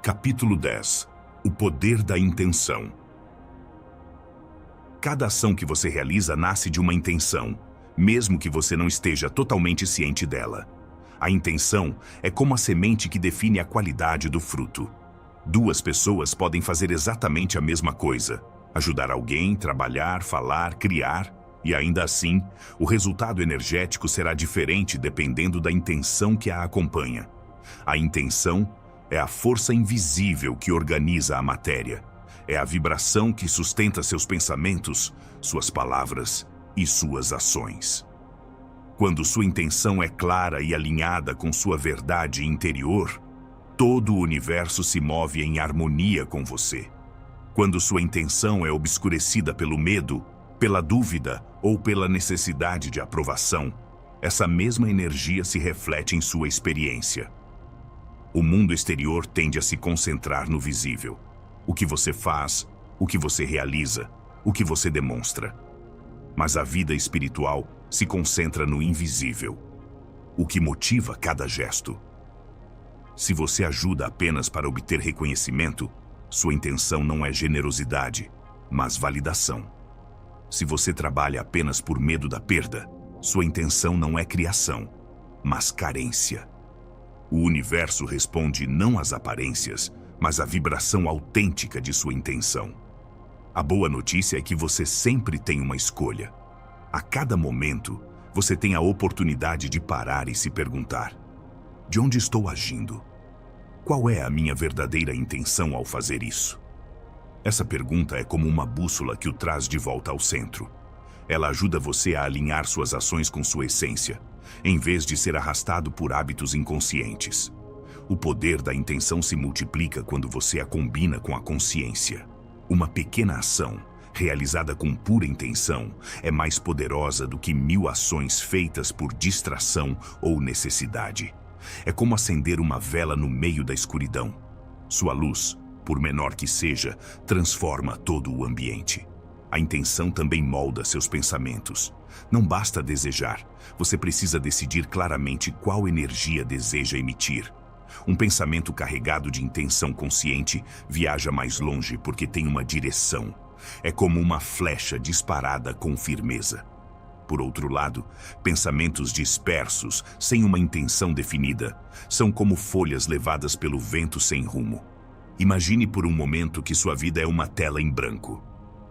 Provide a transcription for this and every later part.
Capítulo 10. O poder da intenção. Cada ação que você realiza nasce de uma intenção, mesmo que você não esteja totalmente ciente dela. A intenção é como a semente que define a qualidade do fruto. Duas pessoas podem fazer exatamente a mesma coisa: ajudar alguém, trabalhar, falar, criar, e ainda assim, o resultado energético será diferente dependendo da intenção que a acompanha. A intenção é a força invisível que organiza a matéria. É a vibração que sustenta seus pensamentos, suas palavras e suas ações. Quando sua intenção é clara e alinhada com sua verdade interior, todo o universo se move em harmonia com você. Quando sua intenção é obscurecida pelo medo, pela dúvida ou pela necessidade de aprovação, essa mesma energia se reflete em sua experiência. O mundo exterior tende a se concentrar no visível. O que você faz, o que você realiza, o que você demonstra. Mas a vida espiritual se concentra no invisível. O que motiva cada gesto. Se você ajuda apenas para obter reconhecimento, sua intenção não é generosidade, mas validação. Se você trabalha apenas por medo da perda, sua intenção não é criação, mas carência. O universo responde não às aparências, mas à vibração autêntica de sua intenção. A boa notícia é que você sempre tem uma escolha. A cada momento, você tem a oportunidade de parar e se perguntar: de onde estou agindo? Qual é a minha verdadeira intenção ao fazer isso? Essa pergunta é como uma bússola que o traz de volta ao centro. Ela ajuda você a alinhar suas ações com sua essência, em vez de ser arrastado por hábitos inconscientes. O poder da intenção se multiplica quando você a combina com a consciência. Uma pequena ação, realizada com pura intenção, é mais poderosa do que 1000 ações feitas por distração ou necessidade. É como acender uma vela no meio da escuridão. Sua luz, por menor que seja, transforma todo o ambiente. A intenção também molda seus pensamentos. Não basta desejar, você precisa decidir claramente qual energia deseja emitir. Um pensamento carregado de intenção consciente viaja mais longe porque tem uma direção. É como uma flecha disparada com firmeza. Por outro lado, pensamentos dispersos, sem uma intenção definida, são como folhas levadas pelo vento sem rumo. Imagine por um momento que sua vida é uma tela em branco.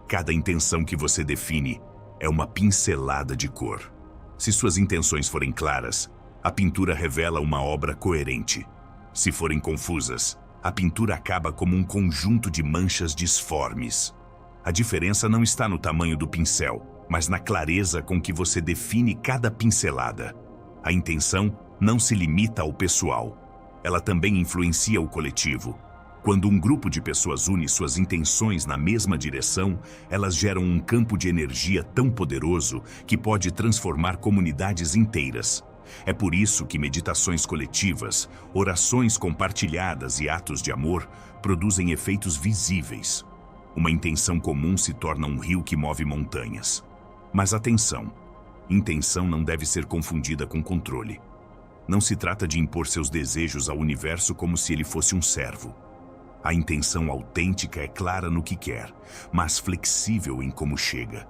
Cada intenção que você define é uma pincelada de cor. Se suas intenções forem claras, a pintura revela uma obra coerente. Se forem confusas, a pintura acaba como um conjunto de manchas disformes. A diferença não está no tamanho do pincel, mas na clareza com que você define cada pincelada. A intenção não se limita ao pessoal. Ela também influencia o coletivo. Quando um grupo de pessoas une suas intenções na mesma direção, elas geram um campo de energia tão poderoso que pode transformar comunidades inteiras. É por isso que meditações coletivas, orações compartilhadas e atos de amor produzem efeitos visíveis. Uma intenção comum se torna um rio que move montanhas. Mas atenção, intenção não deve ser confundida com controle. Não se trata de impor seus desejos ao universo como se ele fosse um servo. A intenção autêntica é clara no que quer, mas flexível em como chega.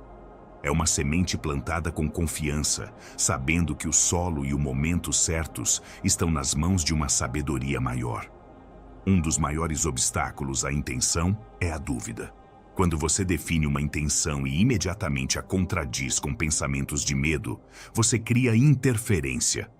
É uma semente plantada com confiança, sabendo que o solo e o momento certos estão nas mãos de uma sabedoria maior. Um dos maiores obstáculos à intenção é a dúvida. Quando você define uma intenção e imediatamente a contradiz com pensamentos de medo, você cria interferência.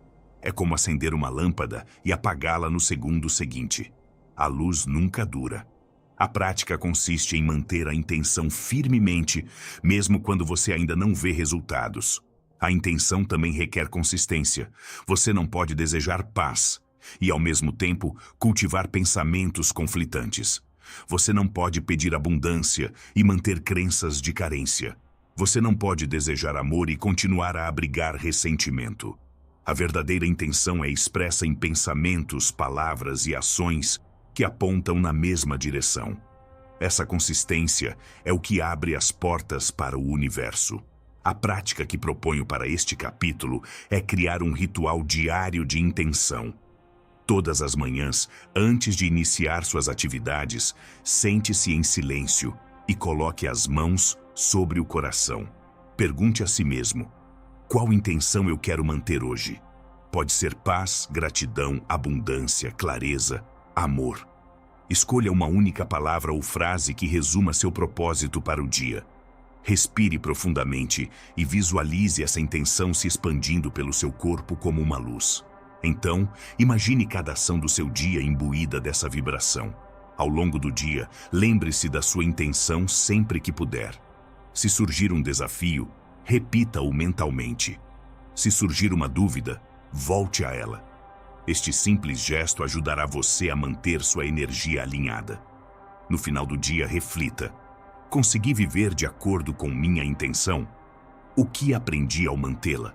É como acender uma lâmpada e apagá-la no segundo seguinte. A luz nunca dura. A prática consiste em manter a intenção firmemente, mesmo quando você ainda não vê resultados. A intenção também requer consistência. Você não pode desejar paz e, ao mesmo tempo, cultivar pensamentos conflitantes. Você não pode pedir abundância e manter crenças de carência. Você não pode desejar amor e continuar a abrigar ressentimento. A verdadeira intenção é expressa em pensamentos, palavras e ações que apontam na mesma direção. Essa consistência é o que abre as portas para o universo. A prática que proponho para este capítulo é criar um ritual diário de intenção. Todas as manhãs, antes de iniciar suas atividades, sente-se em silêncio e coloque as mãos sobre o coração. Pergunte a si mesmo: qual intenção eu quero manter hoje? Pode ser paz, gratidão, abundância, clareza, amor. Escolha uma única palavra ou frase que resuma seu propósito para o dia. Respire profundamente e visualize essa intenção se expandindo pelo seu corpo como uma luz. Então, imagine cada ação do seu dia imbuída dessa vibração. Ao longo do dia, lembre-se da sua intenção sempre que puder. Se surgir um desafio, repita-o mentalmente. Se surgir uma dúvida, volte a ela. Este simples gesto ajudará você a manter sua energia alinhada. No final do dia, reflita: consegui viver de acordo com minha intenção? O que aprendi ao mantê-la?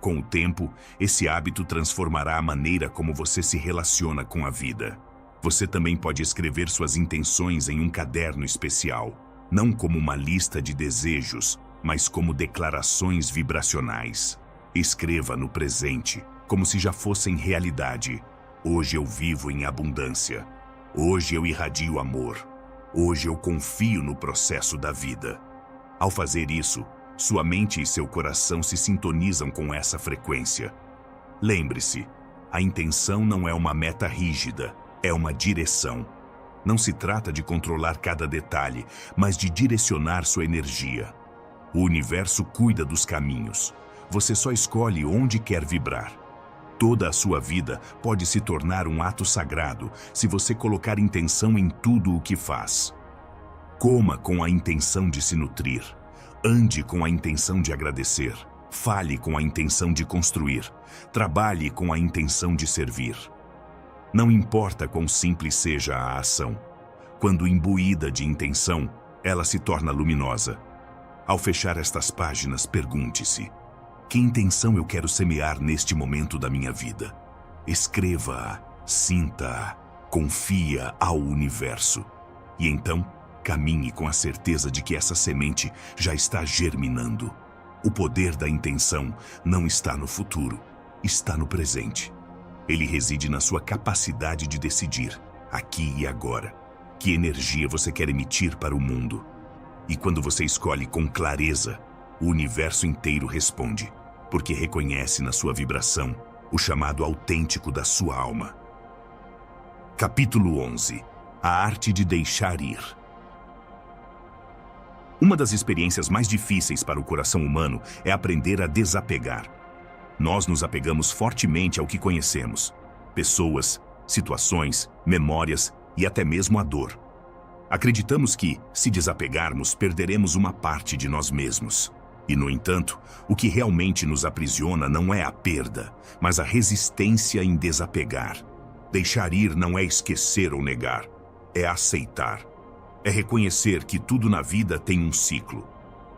Com o tempo, esse hábito transformará a maneira como você se relaciona com a vida. Você também pode escrever suas intenções em um caderno especial, não como uma lista de desejos, mas como declarações vibracionais. Escreva no presente, como se já fossem realidade. Hoje eu vivo em abundância. Hoje eu irradio amor. Hoje eu confio no processo da vida. Ao fazer isso, sua mente e seu coração se sintonizam com essa frequência. Lembre-se, a intenção não é uma meta rígida, é uma direção. Não se trata de controlar cada detalhe, mas de direcionar sua energia. O universo cuida dos caminhos. Você só escolhe onde quer vibrar. Toda a sua vida pode se tornar um ato sagrado se você colocar intenção em tudo o que faz. Coma com a intenção de se nutrir. Ande com a intenção de agradecer. Fale com a intenção de construir. Trabalhe com a intenção de servir. Não importa quão simples seja a ação. Quando imbuída de intenção, ela se torna luminosa. Ao fechar estas páginas, pergunte-se: que intenção eu quero semear neste momento da minha vida? Escreva-a, sinta-a, confia ao universo. E então, caminhe com a certeza de que essa semente já está germinando. O poder da intenção não está no futuro, está no presente. Ele reside na sua capacidade de decidir, aqui e agora, que energia você quer emitir para o mundo. E quando você escolhe com clareza, o universo inteiro responde, porque reconhece na sua vibração o chamado autêntico da sua alma. Capítulo 11. A arte de deixar ir. Uma das experiências mais difíceis para o coração humano é aprender a desapegar. Nós nos apegamos fortemente ao que conhecemos: pessoas, situações, memórias e até mesmo a dor. Acreditamos que, se desapegarmos, perderemos uma parte de nós mesmos. E, no entanto, o que realmente nos aprisiona não é a perda, mas a resistência em desapegar. Deixar ir não é esquecer ou negar, é aceitar. É reconhecer que tudo na vida tem um ciclo.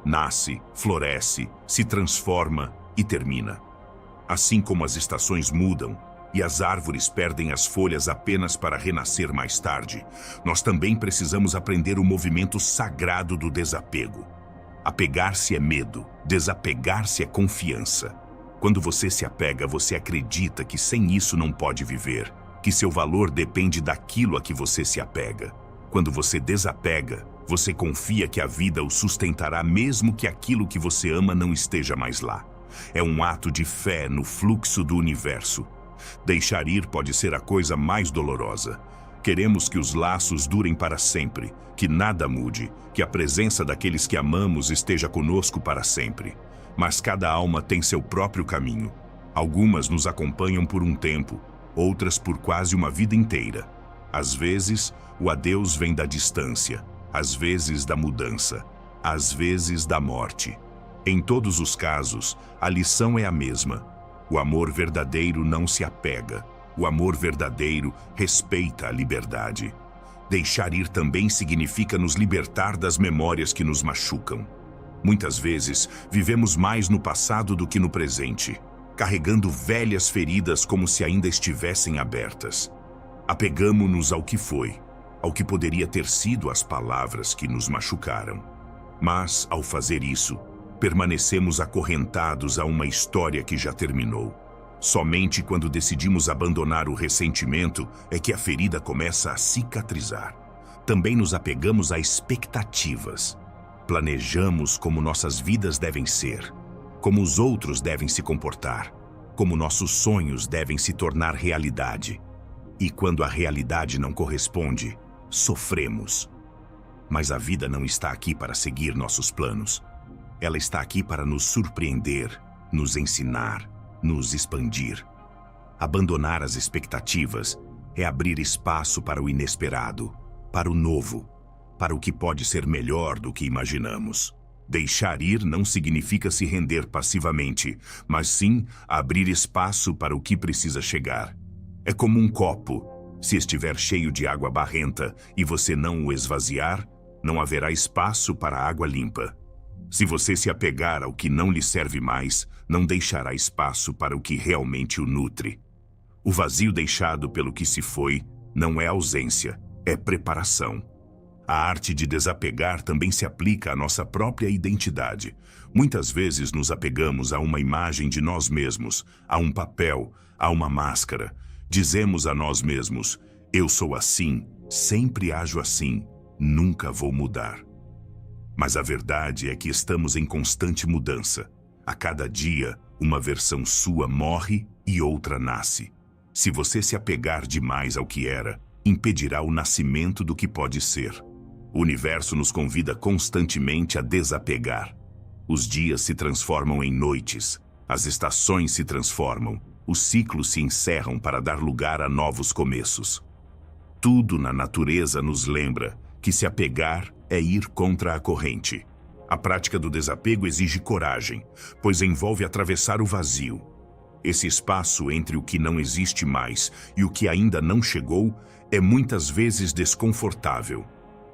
Nasce, floresce, se transforma e termina. Assim como as estações mudam e as árvores perdem as folhas apenas para renascer mais tarde, nós também precisamos aprender o movimento sagrado do desapego. Apegar-se é medo, desapegar-se é confiança. Quando você se apega, você acredita que sem isso não pode viver, que seu valor depende daquilo a que você se apega. Quando você desapega, você confia que a vida o sustentará mesmo que aquilo que você ama não esteja mais lá. É um ato de fé no fluxo do universo. Deixar ir pode ser a coisa mais dolorosa. Queremos que os laços durem para sempre, que nada mude, que a presença daqueles que amamos esteja conosco para sempre. Mas cada alma tem seu próprio caminho. Algumas nos acompanham por um tempo, outras por quase uma vida inteira. Às vezes, o adeus vem da distância, às vezes da mudança, às vezes da morte. Em todos os casos, a lição é a mesma. O amor verdadeiro não se apega. O amor verdadeiro respeita a liberdade. Deixar ir também significa nos libertar das memórias que nos machucam. Muitas vezes, vivemos mais no passado do que no presente, carregando velhas feridas como se ainda estivessem abertas. Apegamo-nos ao que foi, ao que poderia ter sido as palavras que nos machucaram. Mas, ao fazer isso, permanecemos acorrentados a uma história que já terminou. Somente quando decidimos abandonar o ressentimento é que a ferida começa a cicatrizar. Também nos apegamos a expectativas. Planejamos como nossas vidas devem ser, como os outros devem se comportar, como nossos sonhos devem se tornar realidade. E quando a realidade não corresponde, sofremos. Mas a vida não está aqui para seguir nossos planos. Ela está aqui para nos surpreender, nos ensinar, nos expandir. Abandonar as expectativas é abrir espaço para o inesperado, para o novo, para o que pode ser melhor do que imaginamos. Deixar ir não significa se render passivamente, mas sim abrir espaço para o que precisa chegar. É como um copo. Se estiver cheio de água barrenta e você não o esvaziar, não haverá espaço para água limpa. Se você se apegar ao que não lhe serve mais, não deixará espaço para o que realmente o nutre. O vazio deixado pelo que se foi não é ausência, é preparação. A arte de desapegar também se aplica à nossa própria identidade. Muitas vezes nos apegamos a uma imagem de nós mesmos, a um papel, a uma máscara. Dizemos a nós mesmos: eu sou assim, sempre ajo assim, nunca vou mudar. Mas a verdade é que estamos em constante mudança. A cada dia, uma versão sua morre e outra nasce. Se você se apegar demais ao que era, impedirá o nascimento do que pode ser. O universo nos convida constantemente a desapegar. Os dias se transformam em noites, as estações se transformam, os ciclos se encerram para dar lugar a novos começos. Tudo na natureza nos lembra que se apegar é ir contra a corrente. A prática do desapego exige coragem, pois envolve atravessar o vazio. Esse espaço entre o que não existe mais e o que ainda não chegou é muitas vezes desconfortável.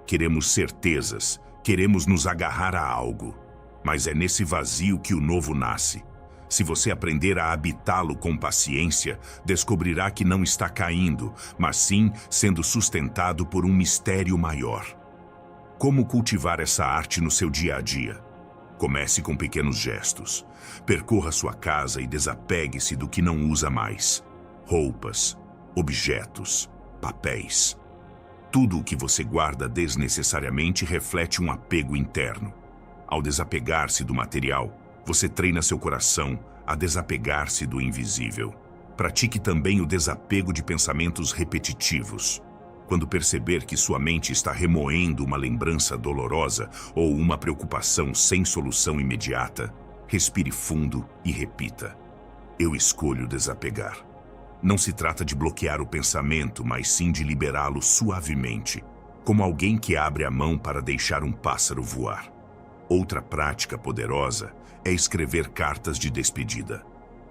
Queremos certezas, queremos nos agarrar a algo, mas é nesse vazio que o novo nasce. Se você aprender a habitá-lo com paciência, descobrirá que não está caindo, mas sim sendo sustentado por um mistério maior. Como cultivar essa arte no seu dia a dia? Comece com pequenos gestos. Percorra sua casa e desapegue-se do que não usa mais. Roupas, objetos, papéis. Tudo o que você guarda desnecessariamente reflete um apego interno. Ao desapegar-se do material, você treina seu coração a desapegar-se do invisível. Pratique também o desapego de pensamentos repetitivos. Quando perceber que sua mente está remoendo uma lembrança dolorosa ou uma preocupação sem solução imediata, respire fundo e repita: eu escolho desapegar. Não se trata de bloquear o pensamento, mas sim de liberá-lo suavemente, como alguém que abre a mão para deixar um pássaro voar. Outra prática poderosa é escrever cartas de despedida.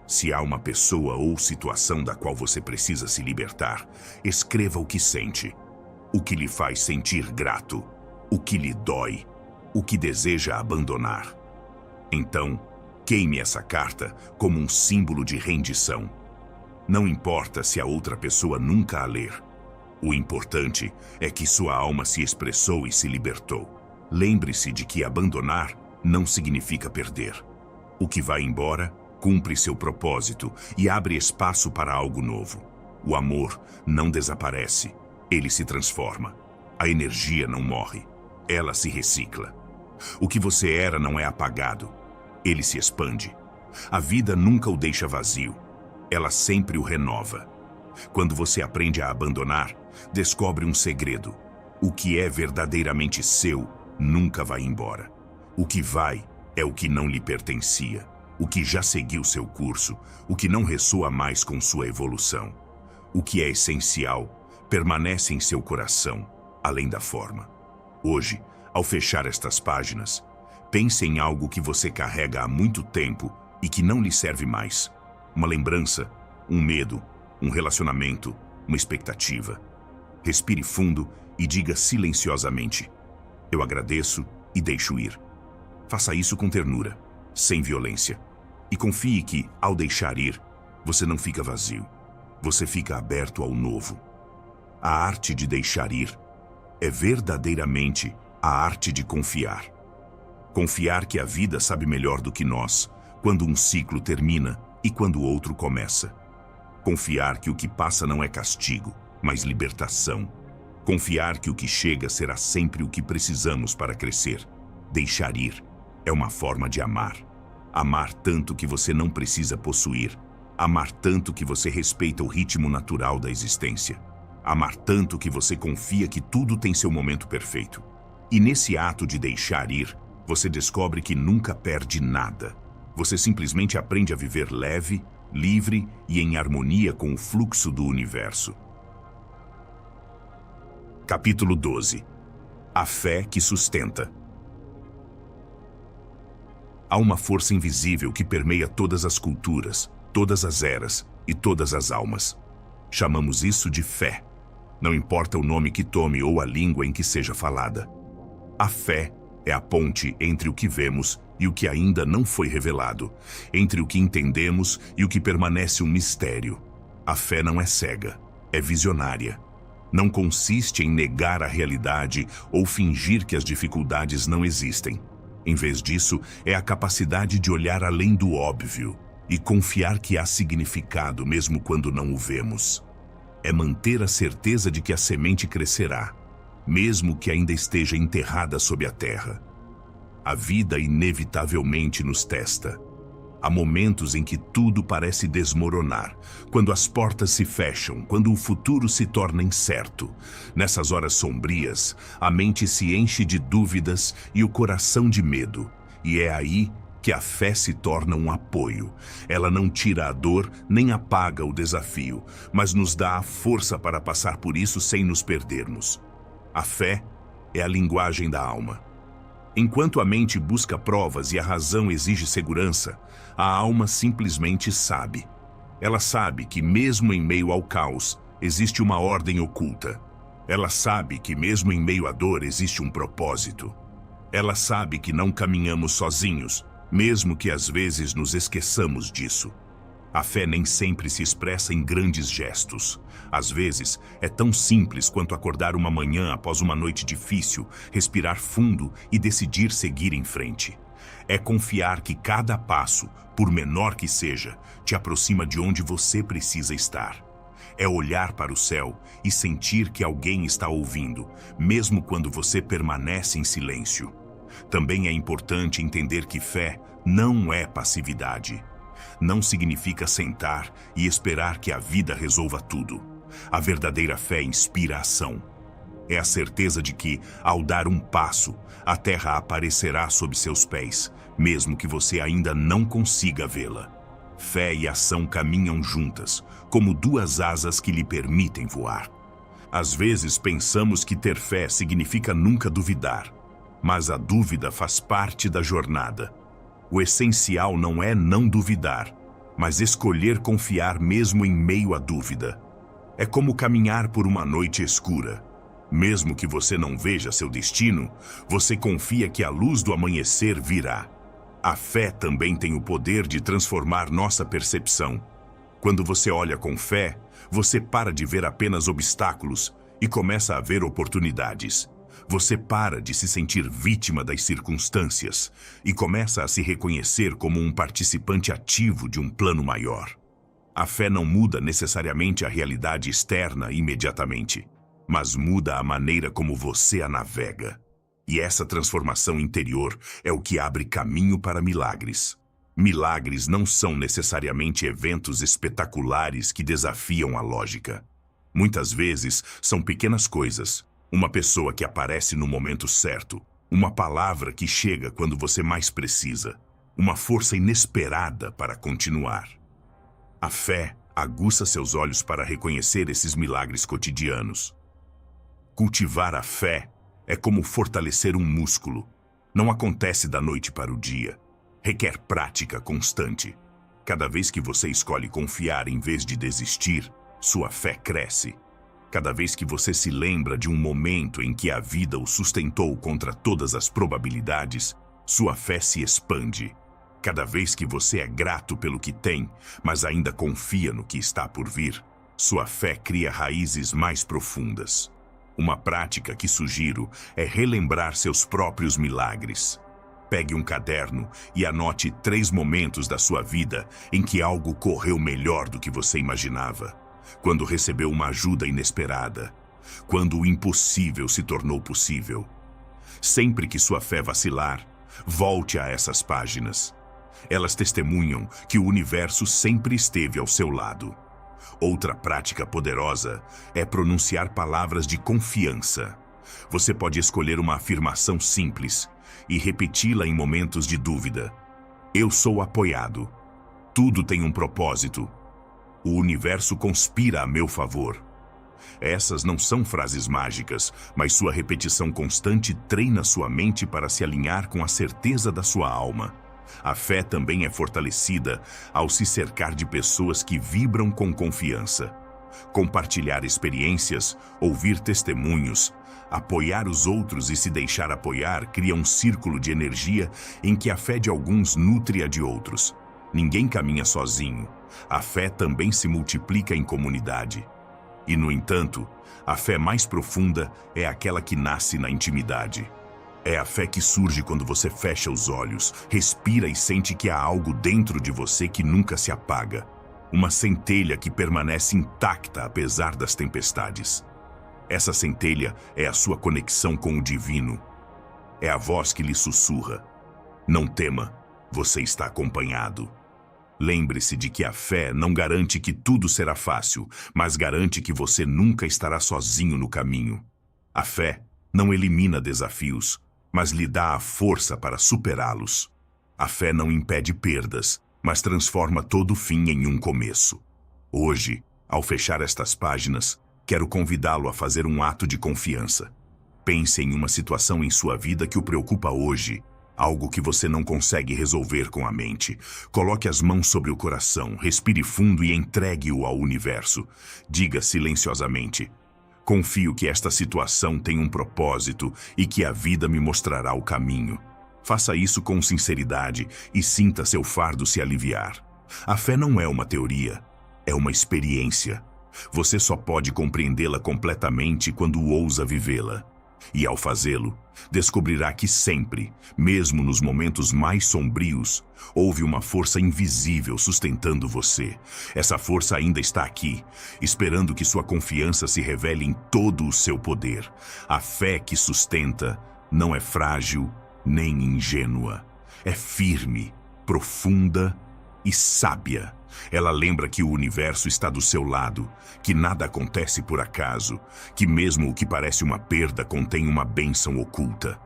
Se há uma pessoa ou situação da qual você precisa se libertar, escreva o que sente, o que lhe faz sentir grato, o que lhe dói, o que deseja abandonar. Então, queime essa carta como um símbolo de rendição. Não importa se a outra pessoa nunca a ler. O importante é que sua alma se expressou e se libertou. Lembre-se de que abandonar não significa perder. O que vai embora cumpre seu propósito e abre espaço para algo novo. O amor não desaparece, ele se transforma. A energia não morre, ela se recicla. O que você era não é apagado, ele se expande. A vida nunca o deixa vazio, ela sempre o renova. Quando você aprende a abandonar, descobre um segredo. O que é verdadeiramente seu nunca vai embora. O que vai é o que não lhe pertencia, o que já seguiu seu curso, o que não ressoa mais com sua evolução. O que é essencial permanece em seu coração, além da forma. Hoje, ao fechar estas páginas, pense em algo que você carrega há muito tempo e que não lhe serve mais. Uma lembrança, um medo, um relacionamento, uma expectativa. Respire fundo e diga silenciosamente: eu agradeço e deixo ir. Faça isso com ternura, sem violência. E confie que, ao deixar ir, você não fica vazio. Você fica aberto ao novo. A arte de deixar ir é verdadeiramente a arte de confiar. Confiar que a vida sabe melhor do que nós, quando um ciclo termina e quando o outro começa. Confiar que o que passa não é castigo, mas libertação. Confiar que o que chega será sempre o que precisamos para crescer. Deixar ir é uma forma de amar. Amar tanto que você não precisa possuir. Amar tanto que você respeita o ritmo natural da existência. Amar tanto que você confia que tudo tem seu momento perfeito. E nesse ato de deixar ir, você descobre que nunca perde nada. Você simplesmente aprende a viver leve, livre e em harmonia com o fluxo do universo. Capítulo 12. A fé que sustenta. Há uma força invisível que permeia todas as culturas, todas as eras e todas as almas. Chamamos isso de fé. Não importa o nome que tome ou a língua em que seja falada. A fé é a ponte entre o que vemos e o que ainda não foi revelado, entre o que entendemos e o que permanece um mistério. A fé não é cega, é visionária. Não consiste em negar a realidade ou fingir que as dificuldades não existem. Em vez disso, é a capacidade de olhar além do óbvio e confiar que há significado mesmo quando não o vemos. É manter a certeza de que a semente crescerá, mesmo que ainda esteja enterrada sob a terra. A vida inevitavelmente nos testa. Há momentos em que tudo parece desmoronar, quando as portas se fecham, quando o futuro se torna incerto. Nessas horas sombrias, a mente se enche de dúvidas e o coração de medo. E é aí que a fé se torna um apoio. Ela não tira a dor nem apaga o desafio, mas nos dá a força para passar por isso sem nos perdermos. A fé é a linguagem da alma. Enquanto a mente busca provas e a razão exige segurança, a alma simplesmente sabe. Ela sabe que mesmo em meio ao caos, existe uma ordem oculta. Ela sabe que mesmo em meio à dor existe um propósito. Ela sabe que não caminhamos sozinhos, mesmo que às vezes nos esqueçamos disso. A fé nem sempre se expressa em grandes gestos. Às vezes, é tão simples quanto acordar uma manhã após uma noite difícil, respirar fundo e decidir seguir em frente. É confiar que cada passo, por menor que seja, te aproxima de onde você precisa estar. É olhar para o céu e sentir que alguém está ouvindo, mesmo quando você permanece em silêncio. Também é importante entender que fé não é passividade. Não significa sentar e esperar que a vida resolva tudo. A verdadeira fé inspira ação. É a certeza de que, ao dar um passo, a terra aparecerá sob seus pés, mesmo que você ainda não consiga vê-la. Fé e ação caminham juntas, como duas asas que lhe permitem voar. Às vezes pensamos que ter fé significa nunca duvidar, mas a dúvida faz parte da jornada. O essencial não é não duvidar, mas escolher confiar mesmo em meio à dúvida. É como caminhar por uma noite escura. Mesmo que você não veja seu destino, você confia que a luz do amanhecer virá. A fé também tem o poder de transformar nossa percepção. Quando você olha com fé, você para de ver apenas obstáculos e começa a ver oportunidades. Você para de se sentir vítima das circunstâncias e começa a se reconhecer como um participante ativo de um plano maior. A fé não muda necessariamente a realidade externa imediatamente, mas muda a maneira como você a navega. E essa transformação interior é o que abre caminho para milagres. Milagres não são necessariamente eventos espetaculares que desafiam a lógica. Muitas vezes são pequenas coisas. Uma pessoa que aparece no momento certo, uma palavra que chega quando você mais precisa, uma força inesperada para continuar. A fé aguça seus olhos para reconhecer esses milagres cotidianos. Cultivar a fé é como fortalecer um músculo. Não acontece da noite para o dia. Requer prática constante. Cada vez que você escolhe confiar em vez de desistir, sua fé cresce. Cada vez que você se lembra de um momento em que a vida o sustentou contra todas as probabilidades, sua fé se expande. Cada vez que você é grato pelo que tem, mas ainda confia no que está por vir, sua fé cria raízes mais profundas. Uma prática que sugiro é relembrar seus próprios milagres. Pegue um caderno e anote 3 momentos da sua vida em que algo correu melhor do que você imaginava. Quando recebeu uma ajuda inesperada. Quando o impossível se tornou possível. Sempre que sua fé vacilar, volte a essas páginas. Elas testemunham que o universo sempre esteve ao seu lado. Outra prática poderosa é pronunciar palavras de confiança. Você pode escolher uma afirmação simples e repeti-la em momentos de dúvida. Eu sou apoiado. Tudo tem um propósito. O universo conspira a meu favor. Essas não são frases mágicas, mas sua repetição constante treina sua mente para se alinhar com a certeza da sua alma. A fé também é fortalecida ao se cercar de pessoas que vibram com confiança. Compartilhar experiências, ouvir testemunhos, apoiar os outros e se deixar apoiar cria um círculo de energia em que a fé de alguns nutre a de outros. Ninguém caminha sozinho. A fé também se multiplica em comunidade. E, no entanto, a fé mais profunda é aquela que nasce na intimidade. É a fé que surge quando você fecha os olhos, respira e sente que há algo dentro de você que nunca se apaga. Uma centelha que permanece intacta apesar das tempestades. Essa centelha é a sua conexão com o divino. É a voz que lhe sussurra. Não tema, você está acompanhado. Lembre-se de que a fé não garante que tudo será fácil, mas garante que você nunca estará sozinho no caminho. A fé não elimina desafios, mas lhe dá a força para superá-los. A fé não impede perdas, mas transforma todo fim em um começo. Hoje, ao fechar estas páginas, quero convidá-lo a fazer um ato de confiança. Pense em uma situação em sua vida que o preocupa hoje, algo que você não consegue resolver com a mente. Coloque as mãos sobre o coração, respire fundo e entregue-o ao universo. Diga silenciosamente: confio que esta situação tem um propósito e que a vida me mostrará o caminho. Faça isso com sinceridade e sinta seu fardo se aliviar. A fé não é uma teoria, é uma experiência. Você só pode compreendê-la completamente quando ousa vivê-la. E ao fazê-lo, descobrirá que sempre, mesmo nos momentos mais sombrios, houve uma força invisível sustentando você. Essa força ainda está aqui, esperando que sua confiança se revele em todo o seu poder. A fé que sustenta não é frágil nem ingênua. É firme, profunda e sábia. Ela lembra que o universo está do seu lado, que nada acontece por acaso, que mesmo o que parece uma perda contém uma bênção oculta.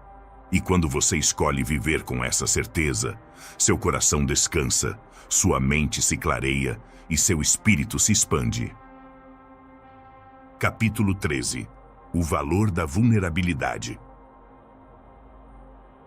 E quando você escolhe viver com essa certeza, seu coração descansa, sua mente se clareia e seu espírito se expande. Capítulo 13. O valor da vulnerabilidade.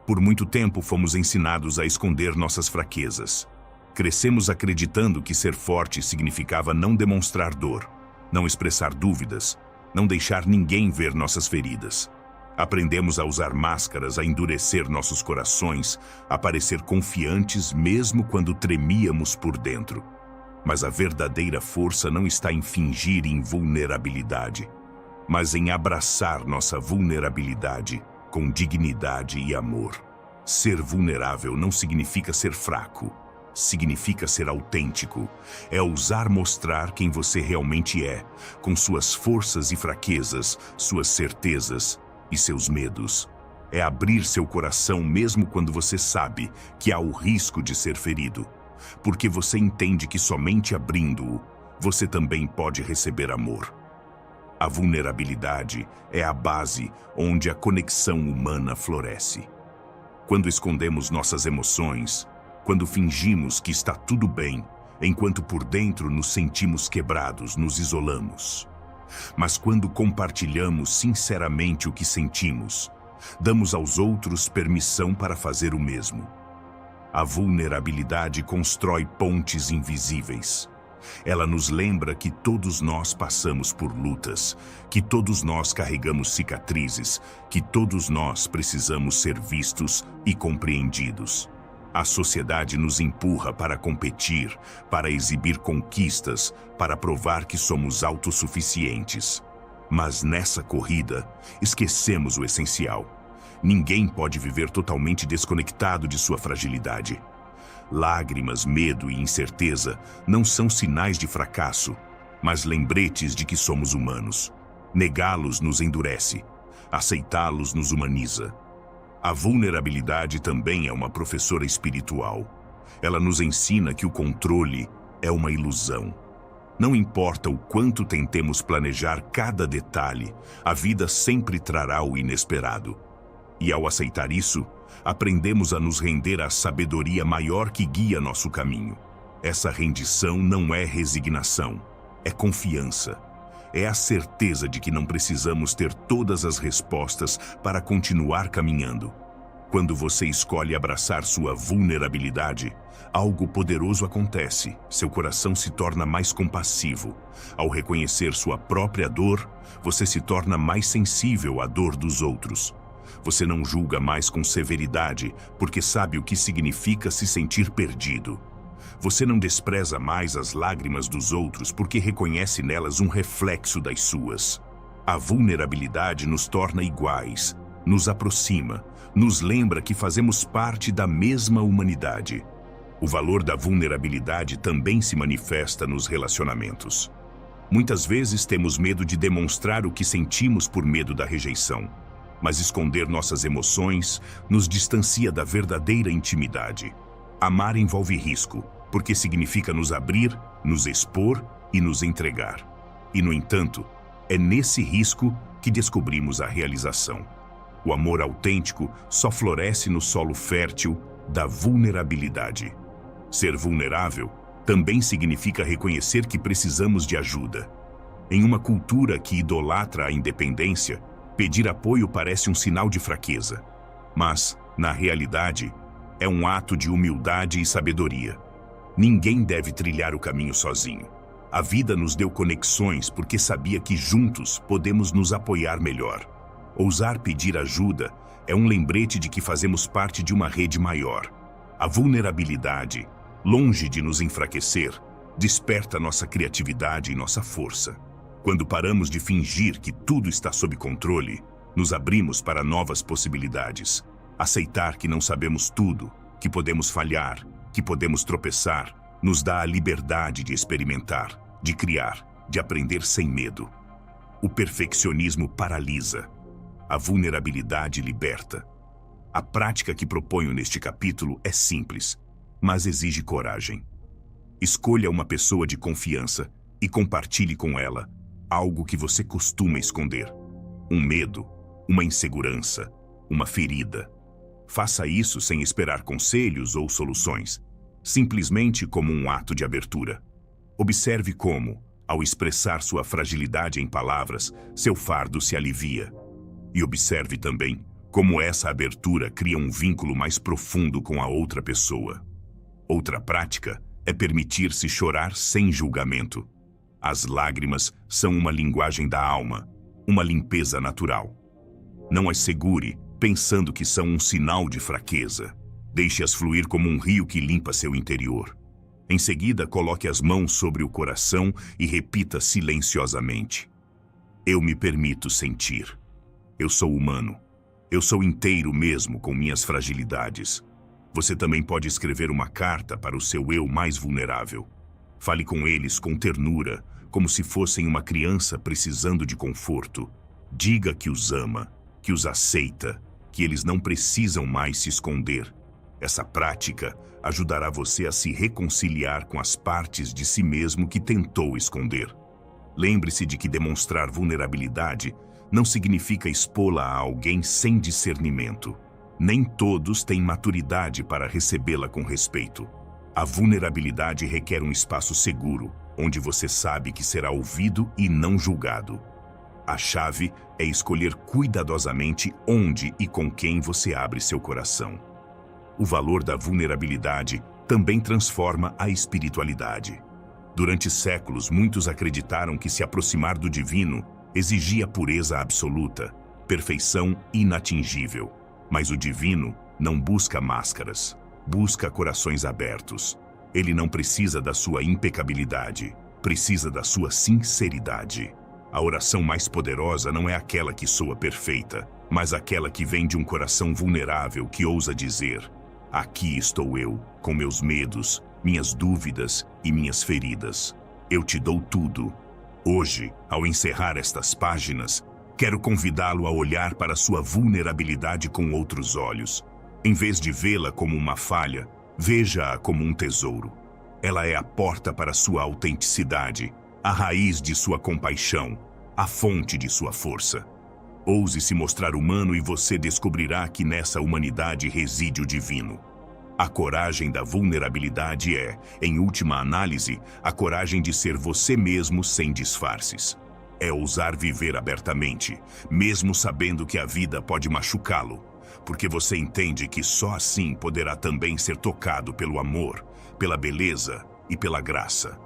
Por muito tempo fomos ensinados a esconder nossas fraquezas. Crescemos acreditando que ser forte significava não demonstrar dor, não expressar dúvidas, não deixar ninguém ver nossas feridas. Aprendemos a usar máscaras, a endurecer nossos corações, a parecer confiantes mesmo quando tremíamos por dentro. Mas a verdadeira força não está em fingir invulnerabilidade, mas em abraçar nossa vulnerabilidade com dignidade e amor. Ser vulnerável não significa ser fraco. Significa ser autêntico. É ousar mostrar quem você realmente é, com suas forças e fraquezas, suas certezas e seus medos. É abrir seu coração mesmo quando você sabe que há o risco de ser ferido, porque você entende que somente abrindo-o, você também pode receber amor. A vulnerabilidade é a base onde a conexão humana floresce. Quando escondemos nossas emoções, quando fingimos que está tudo bem, enquanto por dentro nos sentimos quebrados, nos isolamos. Mas quando compartilhamos sinceramente o que sentimos, damos aos outros permissão para fazer o mesmo. A vulnerabilidade constrói pontes invisíveis. Ela nos lembra que todos nós passamos por lutas, que todos nós carregamos cicatrizes, que todos nós precisamos ser vistos e compreendidos. A sociedade nos empurra para competir, para exibir conquistas, para provar que somos autossuficientes. Mas nessa corrida, esquecemos o essencial. Ninguém pode viver totalmente desconectado de sua fragilidade. Lágrimas, medo e incerteza não são sinais de fracasso, mas lembretes de que somos humanos. Negá-los nos endurece, aceitá-los nos humaniza. A vulnerabilidade também é uma professora espiritual. Ela nos ensina que o controle é uma ilusão. Não importa o quanto tentemos planejar cada detalhe, a vida sempre trará o inesperado. E ao aceitar isso, aprendemos a nos render à sabedoria maior que guia nosso caminho. Essa rendição não é resignação, é confiança. É a certeza de que não precisamos ter todas as respostas para continuar caminhando. Quando você escolhe abraçar sua vulnerabilidade, algo poderoso acontece. Seu coração se torna mais compassivo. Ao reconhecer sua própria dor, você se torna mais sensível à dor dos outros. Você não julga mais com severidade, porque sabe o que significa se sentir perdido. Você não despreza mais as lágrimas dos outros porque reconhece nelas um reflexo das suas. A vulnerabilidade nos torna iguais, nos aproxima, nos lembra que fazemos parte da mesma humanidade. O valor da vulnerabilidade também se manifesta nos relacionamentos. Muitas vezes temos medo de demonstrar o que sentimos por medo da rejeição, mas esconder nossas emoções nos distancia da verdadeira intimidade. Amar envolve risco, porque significa nos abrir, nos expor e nos entregar. E, no entanto, é nesse risco que descobrimos a realização. O amor autêntico só floresce no solo fértil da vulnerabilidade. Ser vulnerável também significa reconhecer que precisamos de ajuda. Em uma cultura que idolatra a independência, pedir apoio parece um sinal de fraqueza. Mas, na realidade, é um ato de humildade e sabedoria. Ninguém deve trilhar o caminho sozinho. A vida nos deu conexões porque sabia que juntos podemos nos apoiar melhor. Ousar pedir ajuda é um lembrete de que fazemos parte de uma rede maior. A vulnerabilidade, longe de nos enfraquecer, desperta nossa criatividade e nossa força. Quando paramos de fingir que tudo está sob controle, nos abrimos para novas possibilidades. Aceitar que não sabemos tudo, que podemos falhar, que podemos tropeçar, nos dá a liberdade de experimentar, de criar, de aprender sem medo. O perfeccionismo paralisa. A vulnerabilidade liberta. A prática que proponho neste capítulo é simples, mas exige coragem. Escolha uma pessoa de confiança e compartilhe com ela algo que você costuma esconder. Um medo, uma insegurança, uma ferida. Faça isso sem esperar conselhos ou soluções, simplesmente como um ato de abertura. Observe como, ao expressar sua fragilidade em palavras, seu fardo se alivia. E observe também como essa abertura cria um vínculo mais profundo com a outra pessoa. Outra prática é permitir-se chorar sem julgamento. As lágrimas são uma linguagem da alma, uma limpeza natural. Não as segure, pensando que são um sinal de fraqueza. Deixe-as fluir como um rio que limpa seu interior. Em seguida, coloque as mãos sobre o coração e repita silenciosamente: eu me permito sentir. Eu sou humano. Eu sou inteiro mesmo com minhas fragilidades. Você também pode escrever uma carta para o seu eu mais vulnerável. Fale com eles com ternura, como se fossem uma criança precisando de conforto. Diga que os ama, que os aceita, que eles não precisam mais se esconder. Essa prática ajudará você a se reconciliar com as partes de si mesmo que tentou esconder. Lembre-se de que demonstrar vulnerabilidade não significa expô-la a alguém sem discernimento. Nem todos têm maturidade para recebê-la com respeito. A vulnerabilidade requer um espaço seguro, onde você sabe que será ouvido e não julgado. A chave é escolher cuidadosamente onde e com quem você abre seu coração. O valor da vulnerabilidade também transforma a espiritualidade. Durante séculos, muitos acreditaram que se aproximar do divino exigia pureza absoluta, perfeição inatingível. Mas o divino não busca máscaras, busca corações abertos. Ele não precisa da sua impecabilidade, precisa da sua sinceridade. A oração mais poderosa não é aquela que soa perfeita, mas aquela que vem de um coração vulnerável que ousa dizer: aqui estou eu, com meus medos, minhas dúvidas e minhas feridas. Eu te dou tudo. Hoje, ao encerrar estas páginas, quero convidá-lo a olhar para sua vulnerabilidade com outros olhos. Em vez de vê-la como uma falha, veja-a como um tesouro. Ela é a porta para sua autenticidade, a raiz de sua compaixão, a fonte de sua força. Ouse se mostrar humano e você descobrirá que nessa humanidade reside o divino. A coragem da vulnerabilidade é, em última análise, a coragem de ser você mesmo sem disfarces. É ousar viver abertamente, mesmo sabendo que a vida pode machucá-lo, porque você entende que só assim poderá também ser tocado pelo amor, pela beleza e pela graça.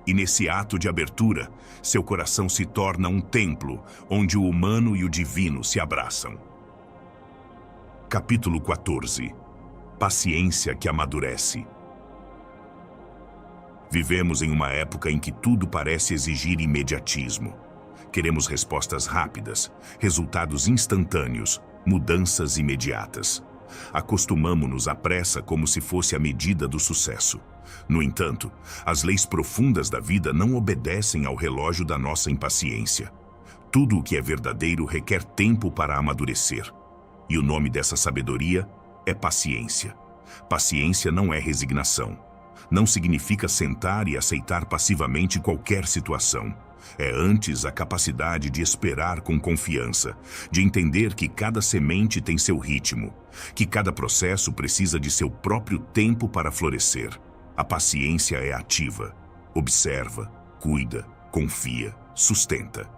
E nesse ato de abertura, seu coração se torna um templo onde o humano e o divino se abraçam. Capítulo 14. Paciência que amadurece. Vivemos em uma época em que tudo parece exigir imediatismo. Queremos respostas rápidas, resultados instantâneos, mudanças imediatas. Acostumamo-nos à pressa como se fosse a medida do sucesso. No entanto, as leis profundas da vida não obedecem ao relógio da nossa impaciência. Tudo o que é verdadeiro requer tempo para amadurecer. E o nome dessa sabedoria é paciência. Paciência não é resignação. Não significa sentar e aceitar passivamente qualquer situação. É antes a capacidade de esperar com confiança, de entender que cada semente tem seu ritmo, que cada processo precisa de seu próprio tempo para florescer. A paciência é ativa, observa, cuida, confia, sustenta.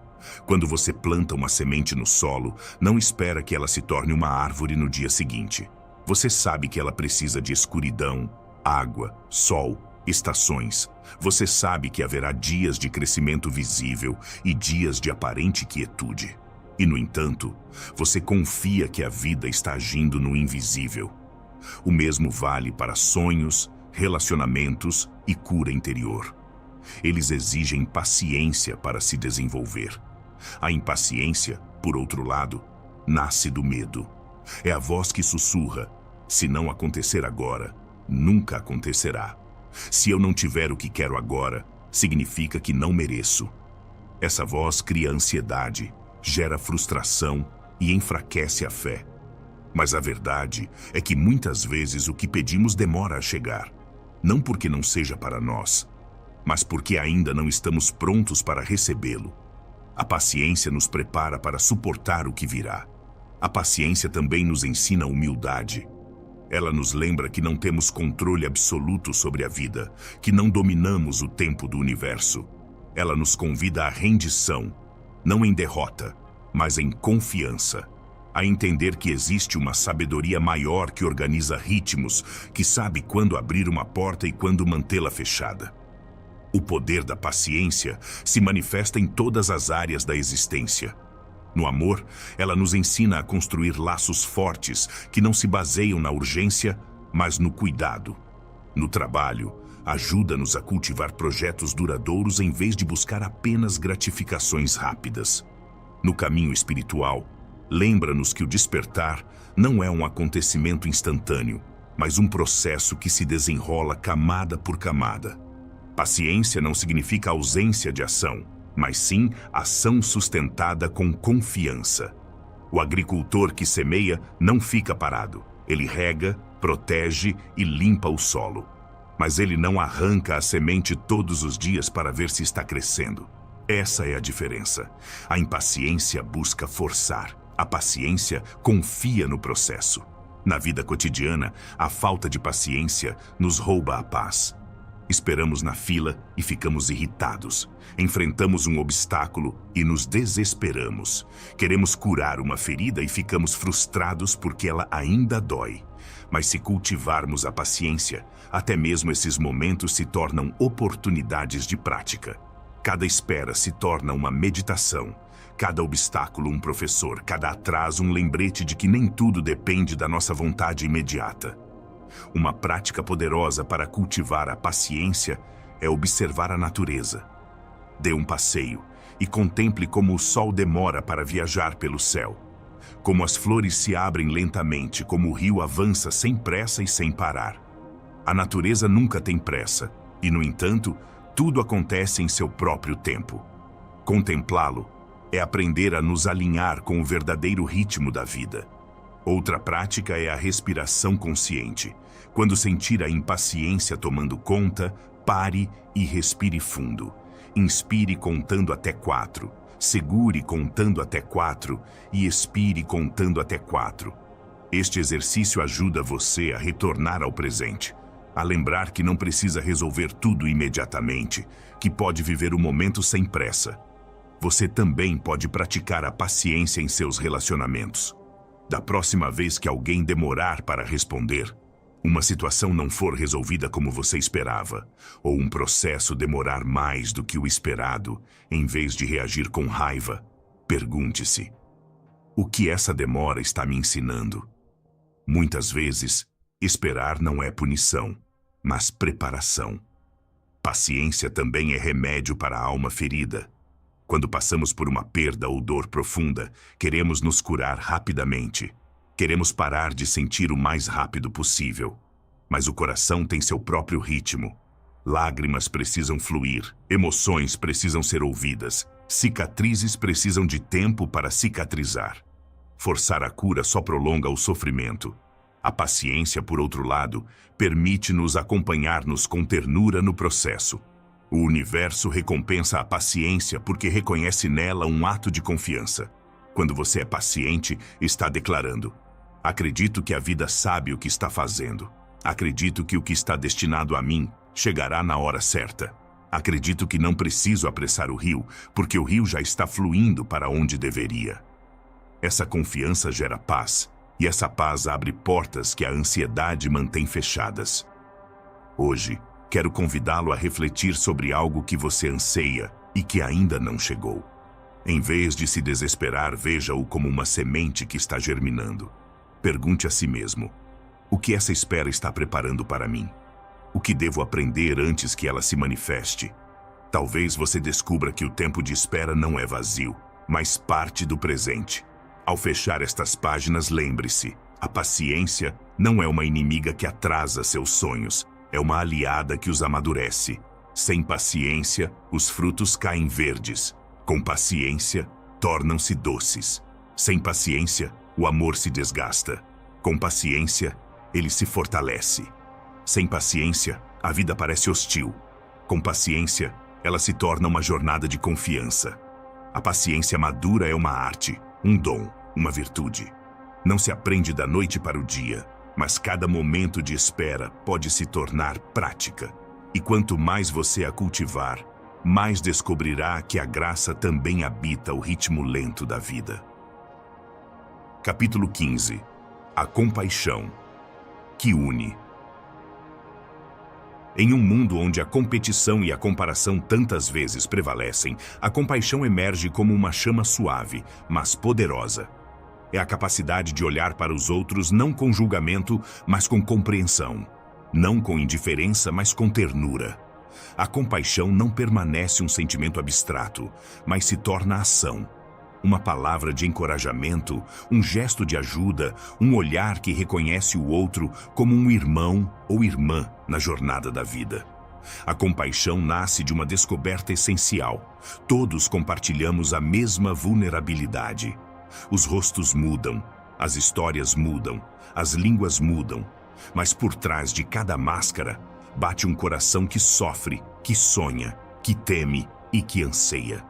Quando você planta uma semente no solo, não espera que ela se torne uma árvore no dia seguinte. Você sabe que ela precisa de escuridão, água, sol, estações. Você sabe que haverá dias de crescimento visível e dias de aparente quietude. E, no entanto, você confia que a vida está agindo no invisível. O mesmo vale para sonhos, relacionamentos e cura interior. Eles exigem paciência para se desenvolver. A impaciência, por outro lado, nasce do medo. É a voz que sussurra: se não acontecer agora, nunca acontecerá. Se eu não tiver o que quero agora, significa que não mereço. Essa voz cria ansiedade, gera frustração e enfraquece a fé. Mas a verdade é que muitas vezes o que pedimos demora a chegar. Não porque não seja para nós, mas porque ainda não estamos prontos para recebê-lo. A paciência nos prepara para suportar o que virá. A paciência também nos ensina humildade. Ela nos lembra que não temos controle absoluto sobre a vida, que não dominamos o tempo do universo. Ela nos convida à rendição, não em derrota, mas em confiança. A entender que existe uma sabedoria maior que organiza ritmos, que sabe quando abrir uma porta e quando mantê-la fechada. O poder da paciência se manifesta em todas as áreas da existência. No amor, ela nos ensina a construir laços fortes que não se baseiam na urgência, mas no cuidado. No trabalho, ajuda-nos a cultivar projetos duradouros em vez de buscar apenas gratificações rápidas. No caminho espiritual, lembra-nos que o despertar não é um acontecimento instantâneo, mas um processo que se desenrola camada por camada. Paciência não significa ausência de ação, mas sim ação sustentada com confiança. O agricultor que semeia não fica parado. Ele rega, protege e limpa o solo. Mas ele não arranca a semente todos os dias para ver se está crescendo. Essa é a diferença. A impaciência busca forçar. A paciência confia no processo. Na vida cotidiana, a falta de paciência nos rouba a paz. Esperamos na fila e ficamos irritados. Enfrentamos um obstáculo e nos desesperamos. Queremos curar uma ferida e ficamos frustrados porque ela ainda dói. Mas se cultivarmos a paciência, até mesmo esses momentos se tornam oportunidades de prática. Cada espera se torna uma meditação. Cada obstáculo um professor, cada atraso um lembrete de que nem tudo depende da nossa vontade imediata. Uma prática poderosa para cultivar a paciência é observar a natureza. Dê um passeio e contemple como o sol demora para viajar pelo céu. como as flores se abrem lentamente, como o rio avança sem pressa e sem parar. A natureza nunca tem pressa, e, no entanto, tudo acontece em seu próprio tempo. Contemplá-lo é aprender a nos alinhar com o verdadeiro ritmo da vida. Outra prática é a respiração consciente. Quando sentir a impaciência tomando conta, pare e respire fundo. Inspire contando até 4. Segure contando até 4 e expire contando até 4. Este exercício ajuda você a retornar ao presente, a lembrar que não precisa resolver tudo imediatamente, que pode viver o momento sem pressa. Você também pode praticar a paciência em seus relacionamentos. Da próxima vez que alguém demorar para responder, uma situação não for resolvida como você esperava, ou um processo demorar mais do que o esperado, em vez de reagir com raiva, pergunte-se: o que essa demora está me ensinando? Muitas vezes, esperar não é punição, mas preparação. Paciência também é remédio para a alma ferida. Quando passamos por uma perda ou dor profunda, queremos nos curar rapidamente. Queremos parar de sentir o mais rápido possível. Mas o coração tem seu próprio ritmo. Lágrimas precisam fluir, emoções precisam ser ouvidas, cicatrizes precisam de tempo para cicatrizar. Forçar a cura só prolonga o sofrimento. A paciência, por outro lado, permite-nos acompanhar-nos com ternura no processo. O universo recompensa a paciência porque reconhece nela um ato de confiança. Quando você é paciente, está declarando: acredito que a vida sabe o que está fazendo. Acredito que o que está destinado a mim chegará na hora certa. Acredito que não preciso apressar o rio, porque o rio já está fluindo para onde deveria. Essa confiança gera paz, e essa paz abre portas que a ansiedade mantém fechadas. Hoje, quero convidá-lo a refletir sobre algo que você anseia e que ainda não chegou. Em vez de se desesperar, veja-o como uma semente que está germinando. Pergunte a si mesmo: o que essa espera está preparando para mim? O que devo aprender antes que ela se manifeste? Talvez você descubra que o tempo de espera não é vazio, mas parte do presente. Ao fechar estas páginas, lembre-se: a paciência não é uma inimiga que atrasa seus sonhos, é uma aliada que os amadurece. Sem paciência, os frutos caem verdes. Com paciência, tornam-se doces. Sem paciência, o amor se desgasta. Com paciência, ele se fortalece. Sem paciência, a vida parece hostil. Com paciência, ela se torna uma jornada de confiança. A paciência madura é uma arte, um dom, uma virtude. Não se aprende da noite para o dia, mas cada momento de espera pode se tornar prática. E quanto mais você a cultivar, mais descobrirá que a graça também habita o ritmo lento da vida. Capítulo 15. A compaixão, que une. Em um mundo onde a competição e a comparação tantas vezes prevalecem, a compaixão emerge como uma chama suave, mas poderosa. É a capacidade de olhar para os outros não com julgamento, mas com compreensão. Não com indiferença, mas com ternura. A compaixão não permanece um sentimento abstrato, mas se torna ação. Uma palavra de encorajamento, um gesto de ajuda, um olhar que reconhece o outro como um irmão ou irmã na jornada da vida. A compaixão nasce de uma descoberta essencial. Todos compartilhamos a mesma vulnerabilidade. Os rostos mudam, as histórias mudam, as línguas mudam, mas por trás de cada máscara bate um coração que sofre, que sonha, que teme e que anseia.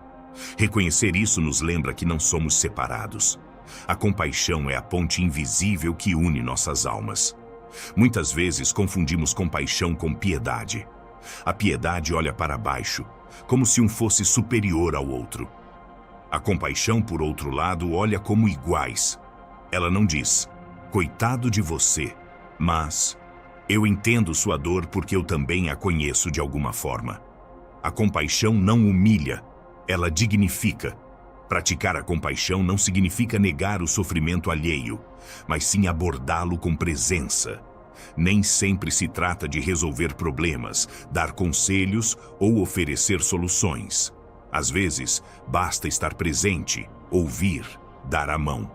Reconhecer isso nos lembra que não somos separados. A compaixão é a ponte invisível que une nossas almas. Muitas vezes confundimos compaixão com piedade. A piedade olha para baixo, como se um fosse superior ao outro. A compaixão, por outro lado, olha como iguais. Ela não diz: coitado de você, mas eu entendo sua dor porque eu também a conheço de alguma forma. A compaixão não humilha, ela dignifica. Praticar a compaixão não significa negar o sofrimento alheio, mas sim abordá-lo com presença. Nem sempre se trata de resolver problemas, dar conselhos ou oferecer soluções. Às vezes, basta estar presente, ouvir, dar a mão.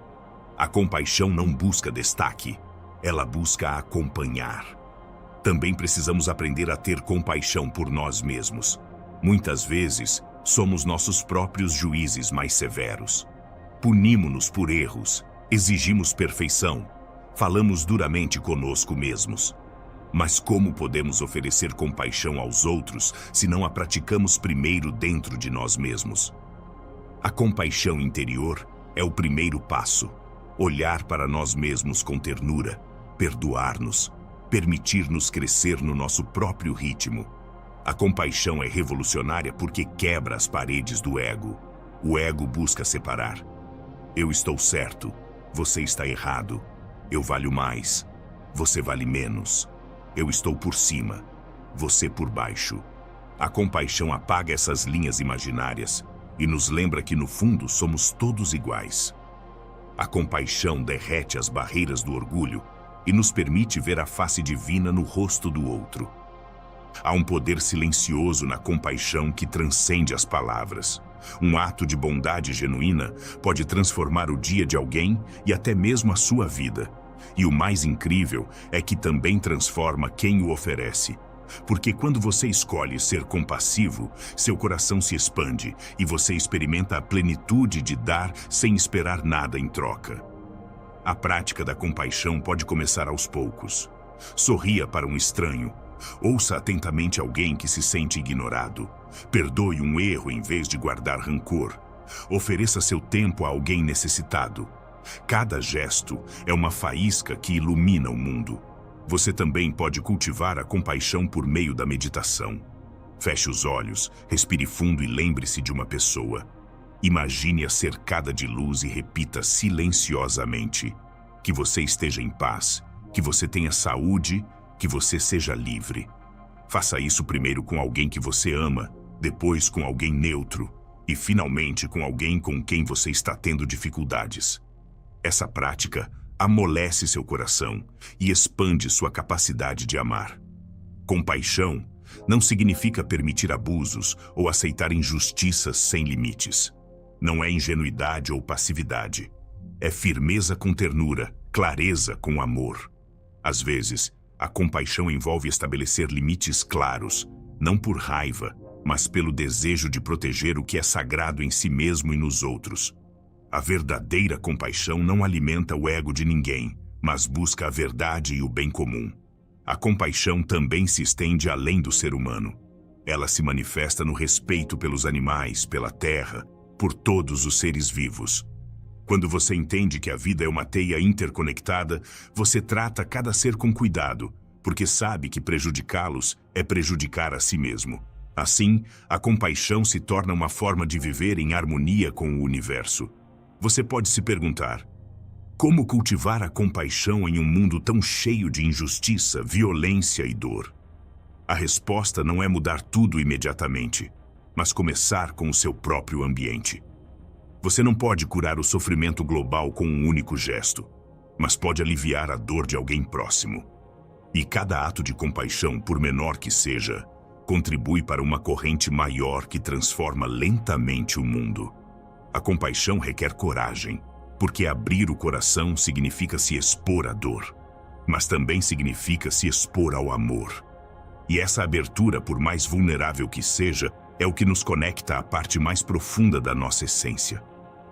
A compaixão não busca destaque, ela busca acompanhar. Também precisamos aprender a ter compaixão por nós mesmos. Muitas vezes, somos nossos próprios juízes mais severos. Punimos-nos por erros, exigimos perfeição, falamos duramente conosco mesmos. Mas como podemos oferecer compaixão aos outros se não a praticamos primeiro dentro de nós mesmos? A compaixão interior é o primeiro passo. Olhar para nós mesmos com ternura, perdoar-nos, permitir-nos crescer no nosso próprio ritmo. A compaixão é revolucionária porque quebra as paredes do ego. O ego busca separar. Eu estou certo, você está errado. Eu valho mais, você vale menos. Eu estou por cima, você por baixo. A compaixão apaga essas linhas imaginárias e nos lembra que no fundo somos todos iguais. A compaixão derrete as barreiras do orgulho e nos permite ver a face divina no rosto do outro. Há um poder silencioso na compaixão que transcende as palavras. Um ato de bondade genuína pode transformar o dia de alguém e até mesmo a sua vida. E o mais incrível é que também transforma quem o oferece. Porque quando você escolhe ser compassivo, seu coração se expande e você experimenta a plenitude de dar sem esperar nada em troca. A prática da compaixão pode começar aos poucos. Sorria para um estranho. Ouça atentamente alguém que se sente ignorado. Perdoe um erro em vez de guardar rancor. Ofereça seu tempo a alguém necessitado. Cada gesto é uma faísca que ilumina o mundo. Você também pode cultivar a compaixão por meio da meditação. Feche os olhos, respire fundo e lembre-se de uma pessoa. Imagine-a cercada de luz e repita silenciosamente: que você esteja em paz, que você tenha saúde, que você seja livre. Faça isso primeiro com alguém que você ama, depois com alguém neutro e finalmente com alguém com quem você está tendo dificuldades. Essa prática amolece seu coração e expande sua capacidade de amar. Compaixão não significa permitir abusos ou aceitar injustiças sem limites. Não é ingenuidade ou passividade. É firmeza com ternura, clareza com amor. Às vezes, a compaixão envolve estabelecer limites claros, não por raiva, mas pelo desejo de proteger o que é sagrado em si mesmo e nos outros. A verdadeira compaixão não alimenta o ego de ninguém, mas busca a verdade e o bem comum. A compaixão também se estende além do ser humano. Ela se manifesta no respeito pelos animais, pela terra, por todos os seres vivos. Quando você entende que a vida é uma teia interconectada, você trata cada ser com cuidado, porque sabe que prejudicá-los é prejudicar a si mesmo. Assim, a compaixão se torna uma forma de viver em harmonia com o universo. Você pode se perguntar: como cultivar a compaixão em um mundo tão cheio de injustiça, violência e dor? A resposta não é mudar tudo imediatamente, mas começar com o seu próprio ambiente. Você não pode curar o sofrimento global com um único gesto, mas pode aliviar a dor de alguém próximo. E cada ato de compaixão, por menor que seja, contribui para uma corrente maior que transforma lentamente o mundo. A compaixão requer coragem, porque abrir o coração significa se expor à dor, mas também significa se expor ao amor. E essa abertura, por mais vulnerável que seja, é o que nos conecta à parte mais profunda da nossa essência.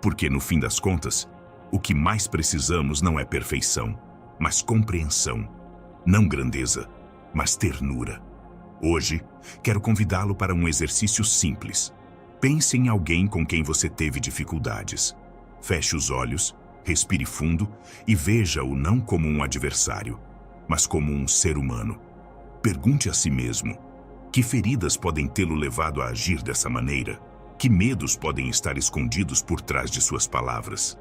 Porque, no fim das contas, o que mais precisamos não é perfeição, mas compreensão. Não grandeza, mas ternura. Hoje, quero convidá-lo para um exercício simples. Pense em alguém com quem você teve dificuldades. Feche os olhos, respire fundo e veja-o não como um adversário, mas como um ser humano. Pergunte a si mesmo: que feridas podem tê-lo levado a agir dessa maneira? Que medos podem estar escondidos por trás de suas palavras?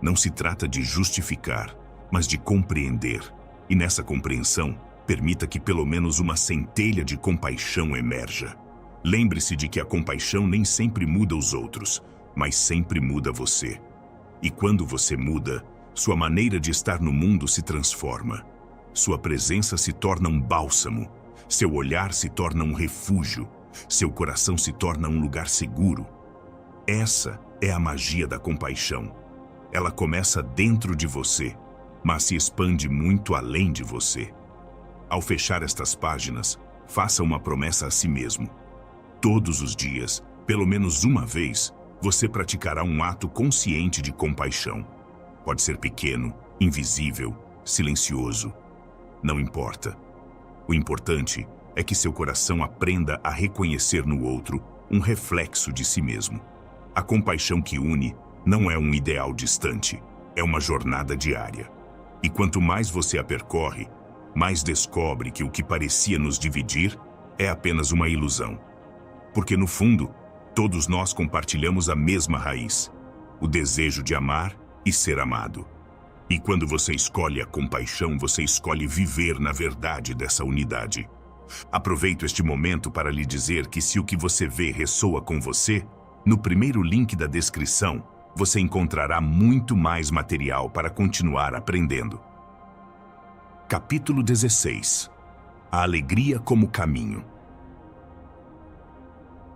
Não se trata de justificar, mas de compreender. E nessa compreensão, permita que pelo menos uma centelha de compaixão emerja. Lembre-se de que a compaixão nem sempre muda os outros, mas sempre muda você. E quando você muda, sua maneira de estar no mundo se transforma. Sua presença se torna um bálsamo, seu olhar se torna um refúgio, seu coração se torna um lugar seguro. Essa é a magia da compaixão. Ela começa dentro de você, mas se expande muito além de você. Ao fechar estas páginas, faça uma promessa a si mesmo. Todos os dias, pelo menos uma vez, você praticará um ato consciente de compaixão. Pode ser pequeno, invisível, silencioso. Não importa. O importante é que seu coração aprenda a reconhecer no outro um reflexo de si mesmo. A compaixão que une não é um ideal distante, é uma jornada diária. E quanto mais você a percorre, mais descobre que o que parecia nos dividir é apenas uma ilusão. Porque no fundo, todos nós compartilhamos a mesma raiz, o desejo de amar e ser amado. E quando você escolhe a compaixão, você escolhe viver na verdade dessa unidade. Aproveito este momento para lhe dizer que se o que você vê ressoa com você, no primeiro link da descrição, você encontrará muito mais material para continuar aprendendo. Capítulo 16. A alegria como caminho.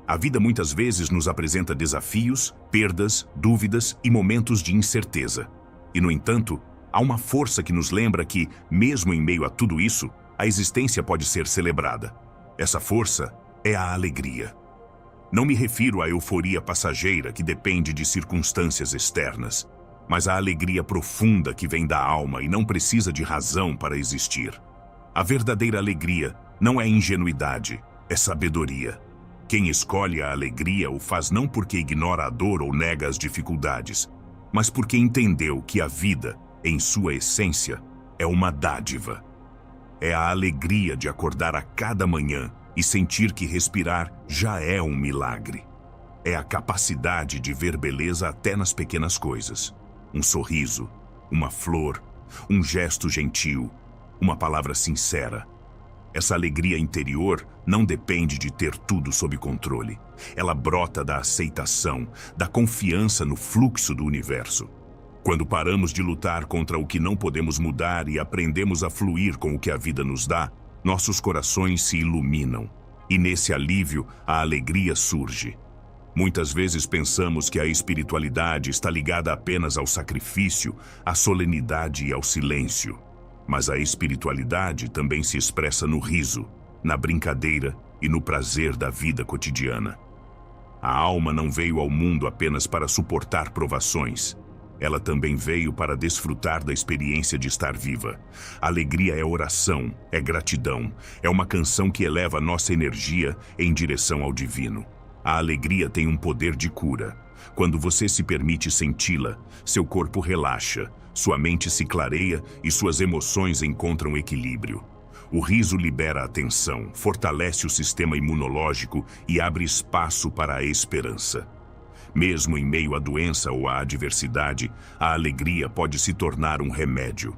A vida muitas vezes nos apresenta desafios, perdas, dúvidas e momentos de incerteza. E, no entanto, há uma força que nos lembra que, mesmo em meio a tudo isso, a existência pode ser celebrada. Essa força é a alegria. Não me refiro à euforia passageira que depende de circunstâncias externas, mas à alegria profunda que vem da alma e não precisa de razão para existir. A verdadeira alegria não é ingenuidade, é sabedoria. Quem escolhe a alegria o faz não porque ignora a dor ou nega as dificuldades, mas porque entendeu que a vida, em sua essência, é uma dádiva. É a alegria de acordar a cada manhã e sentir que respirar já é um milagre. É a capacidade de ver beleza até nas pequenas coisas. Um sorriso, uma flor, um gesto gentil, uma palavra sincera. Essa alegria interior não depende de ter tudo sob controle. Ela brota da aceitação, da confiança no fluxo do universo. Quando paramos de lutar contra o que não podemos mudar e aprendemos a fluir com o que a vida nos dá, nossos corações se iluminam. E nesse alívio, a alegria surge. Muitas vezes pensamos que a espiritualidade está ligada apenas ao sacrifício, à solenidade e ao silêncio. Mas a espiritualidade também se expressa no riso, na brincadeira e no prazer da vida cotidiana. A alma não veio ao mundo apenas para suportar provações. Ela também veio para desfrutar da experiência de estar viva. A alegria é oração, é gratidão, é uma canção que eleva nossa energia em direção ao divino. A alegria tem um poder de cura. Quando você se permite senti-la, seu corpo relaxa, sua mente se clareia e suas emoções encontram equilíbrio. O riso libera a tensão, fortalece o sistema imunológico e abre espaço para a esperança. Mesmo em meio à doença ou à adversidade, a alegria pode se tornar um remédio.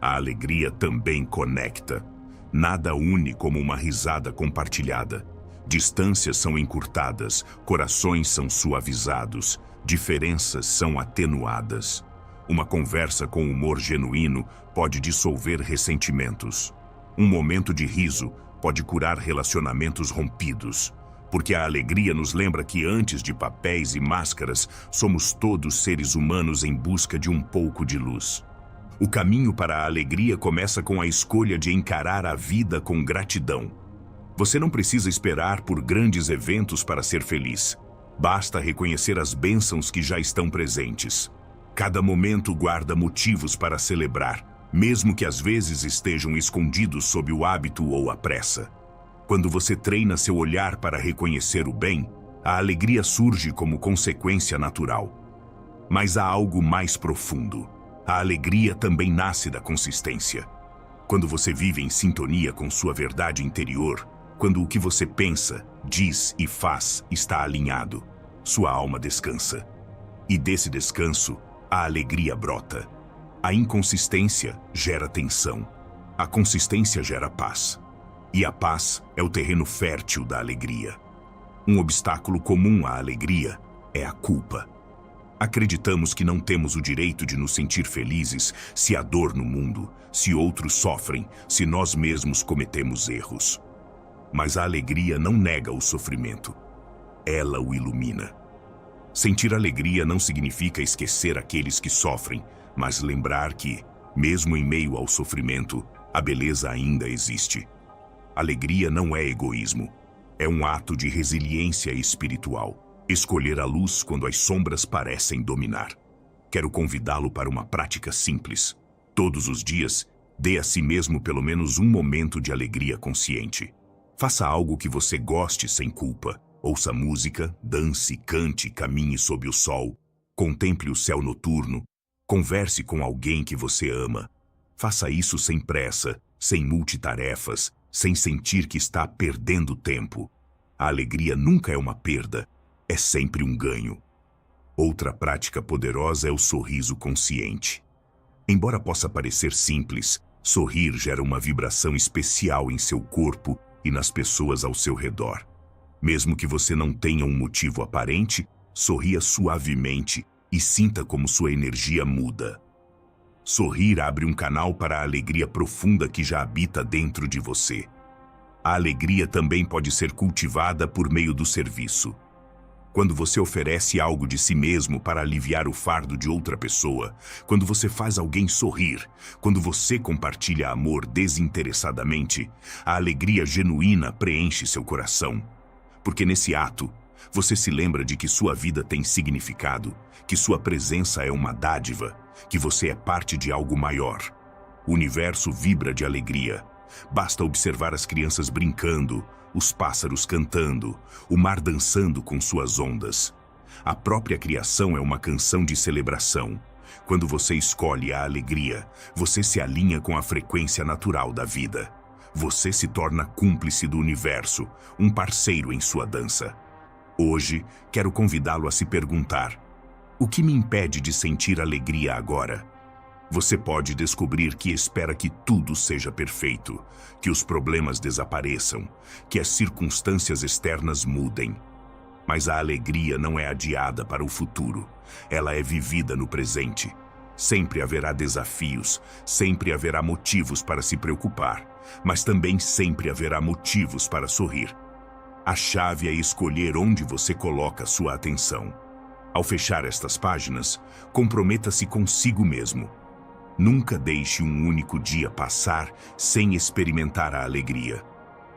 A alegria também conecta. Nada une como uma risada compartilhada. Distâncias são encurtadas, corações são suavizados, diferenças são atenuadas. Uma conversa com humor genuíno pode dissolver ressentimentos. Um momento de riso pode curar relacionamentos rompidos. Porque a alegria nos lembra que antes de papéis e máscaras, somos todos seres humanos em busca de um pouco de luz. O caminho para a alegria começa com a escolha de encarar a vida com gratidão. Você não precisa esperar por grandes eventos para ser feliz. Basta reconhecer as bênçãos que já estão presentes. Cada momento guarda motivos para celebrar, mesmo que às vezes estejam escondidos sob o hábito ou a pressa. Quando você treina seu olhar para reconhecer o bem, a alegria surge como consequência natural. Mas há algo mais profundo. A alegria também nasce da consistência. Quando você vive em sintonia com sua verdade interior, quando o que você pensa, diz e faz está alinhado, sua alma descansa. E desse descanso, a alegria brota. A inconsistência gera tensão. A consistência gera paz. E a paz é o terreno fértil da alegria. Um obstáculo comum à alegria é a culpa. Acreditamos que não temos o direito de nos sentir felizes se há dor no mundo, se outros sofrem, se nós mesmos cometemos erros. Mas a alegria não nega o sofrimento. Ela o ilumina. Sentir alegria não significa esquecer aqueles que sofrem, mas lembrar que, mesmo em meio ao sofrimento, a beleza ainda existe. Alegria não é egoísmo. É um ato de resiliência espiritual. Escolher a luz quando as sombras parecem dominar. Quero convidá-lo para uma prática simples. Todos os dias, dê a si mesmo pelo menos um momento de alegria consciente. Faça algo que você goste sem culpa. Ouça música, dance, cante, caminhe sob o sol. Contemple o céu noturno. Converse com alguém que você ama. Faça isso sem pressa, sem multitarefas, sem sentir que está perdendo tempo. A alegria nunca é uma perda, é sempre um ganho. Outra prática poderosa é o sorriso consciente. Embora possa parecer simples, sorrir gera uma vibração especial em seu corpo e nas pessoas ao seu redor. Mesmo que você não tenha um motivo aparente, sorria suavemente e sinta como sua energia muda. Sorrir abre um canal para a alegria profunda que já habita dentro de você. A alegria também pode ser cultivada por meio do serviço. Quando você oferece algo de si mesmo para aliviar o fardo de outra pessoa, quando você faz alguém sorrir, quando você compartilha amor desinteressadamente, a alegria genuína preenche seu coração. Porque nesse ato, você se lembra de que sua vida tem significado, que sua presença é uma dádiva, que você é parte de algo maior. O universo vibra de alegria. Basta observar as crianças brincando, os pássaros cantando, o mar dançando com suas ondas. A própria criação é uma canção de celebração. Quando você escolhe a alegria, você se alinha com a frequência natural da vida. Você se torna cúmplice do universo, um parceiro em sua dança. Hoje, quero convidá-lo a se perguntar: o que me impede de sentir alegria agora? Você pode descobrir que espera que tudo seja perfeito, que os problemas desapareçam, que as circunstâncias externas mudem. Mas a alegria não é adiada para o futuro, ela é vivida no presente. Sempre haverá desafios, sempre haverá motivos para se preocupar, mas também sempre haverá motivos para sorrir. A chave é escolher onde você coloca sua atenção. Ao fechar estas páginas, comprometa-se consigo mesmo. Nunca deixe um único dia passar sem experimentar a alegria.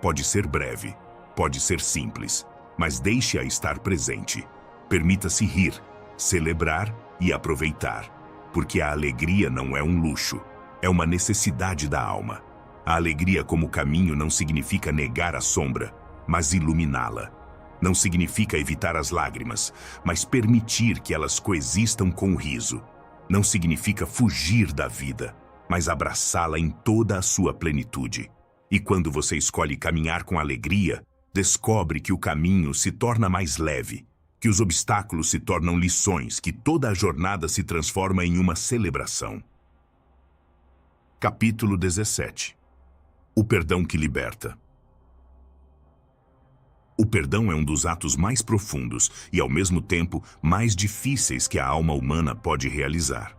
Pode ser breve, pode ser simples, mas deixe-a estar presente. Permita-se rir, celebrar e aproveitar, porque a alegria não é um luxo, é uma necessidade da alma. A alegria como caminho não significa negar a sombra, mas iluminá-la. Não significa evitar as lágrimas, mas permitir que elas coexistam com o riso. Não significa fugir da vida, mas abraçá-la em toda a sua plenitude. E quando você escolhe caminhar com alegria, descobre que o caminho se torna mais leve, que os obstáculos se tornam lições, que toda a jornada se transforma em uma celebração. Capítulo 17. O perdão que liberta. O perdão é um dos atos mais profundos e, ao mesmo tempo, mais difíceis que a alma humana pode realizar.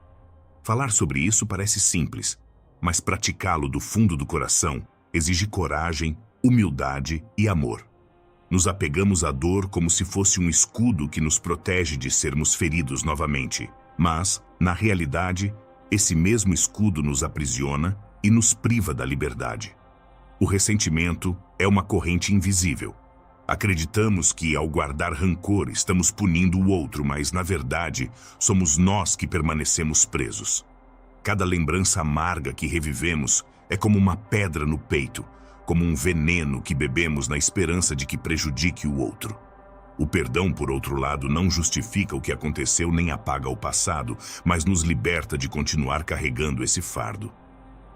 Falar sobre isso parece simples, mas praticá-lo do fundo do coração exige coragem, humildade e amor. Nos apegamos à dor como se fosse um escudo que nos protege de sermos feridos novamente. Mas, na realidade, esse mesmo escudo nos aprisiona e nos priva da liberdade. O ressentimento é uma corrente invisível. Acreditamos que, ao guardar rancor, estamos punindo o outro, mas, na verdade, somos nós que permanecemos presos. Cada lembrança amarga que revivemos é como uma pedra no peito, como um veneno que bebemos na esperança de que prejudique o outro. O perdão, por outro lado, não justifica o que aconteceu nem apaga o passado, mas nos liberta de continuar carregando esse fardo.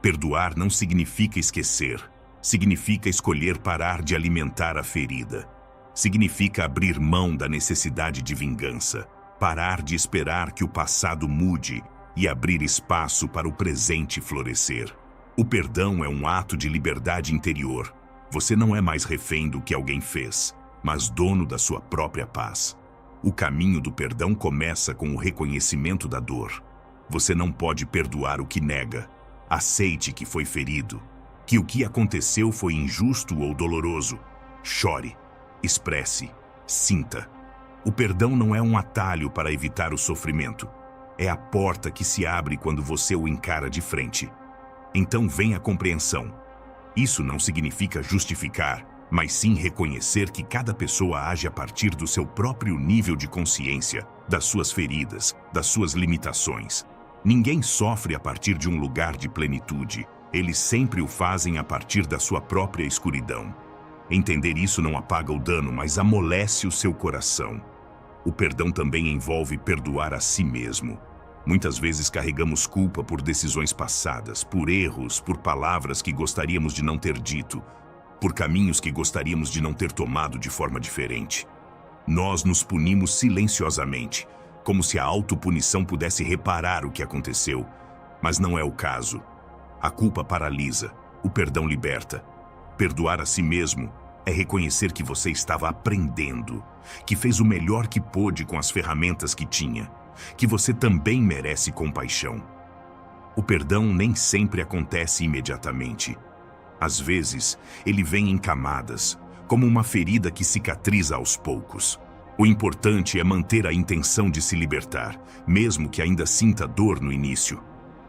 Perdoar não significa esquecer. Significa escolher parar de alimentar a ferida. Significa abrir mão da necessidade de vingança, parar de esperar que o passado mude e abrir espaço para o presente florescer. O perdão é um ato de liberdade interior. Você não é mais refém do que alguém fez, mas dono da sua própria paz. O caminho do perdão começa com o reconhecimento da dor. Você não pode perdoar o que nega. Aceite que foi ferido, que o que aconteceu foi injusto ou doloroso. Chore, expresse, sinta. O perdão não é um atalho para evitar o sofrimento. É a porta que se abre quando você o encara de frente. Então vem a compreensão. Isso não significa justificar, mas sim reconhecer que cada pessoa age a partir do seu próprio nível de consciência, das suas feridas, das suas limitações. Ninguém sofre a partir de um lugar de plenitude. Eles sempre o fazem a partir da sua própria escuridão. Entender isso não apaga o dano, mas amolece o seu coração. O perdão também envolve perdoar a si mesmo. Muitas vezes carregamos culpa por decisões passadas, por erros, por palavras que gostaríamos de não ter dito, por caminhos que gostaríamos de não ter tomado de forma diferente. Nós nos punimos silenciosamente, como se a autopunição pudesse reparar o que aconteceu. Mas não é o caso. A culpa paralisa, o perdão liberta. Perdoar a si mesmo é reconhecer que você estava aprendendo, que fez o melhor que pôde com as ferramentas que tinha, que você também merece compaixão. O perdão nem sempre acontece imediatamente. Às vezes, ele vem em camadas, como uma ferida que cicatriza aos poucos. O importante é manter a intenção de se libertar, mesmo que ainda sinta dor no início.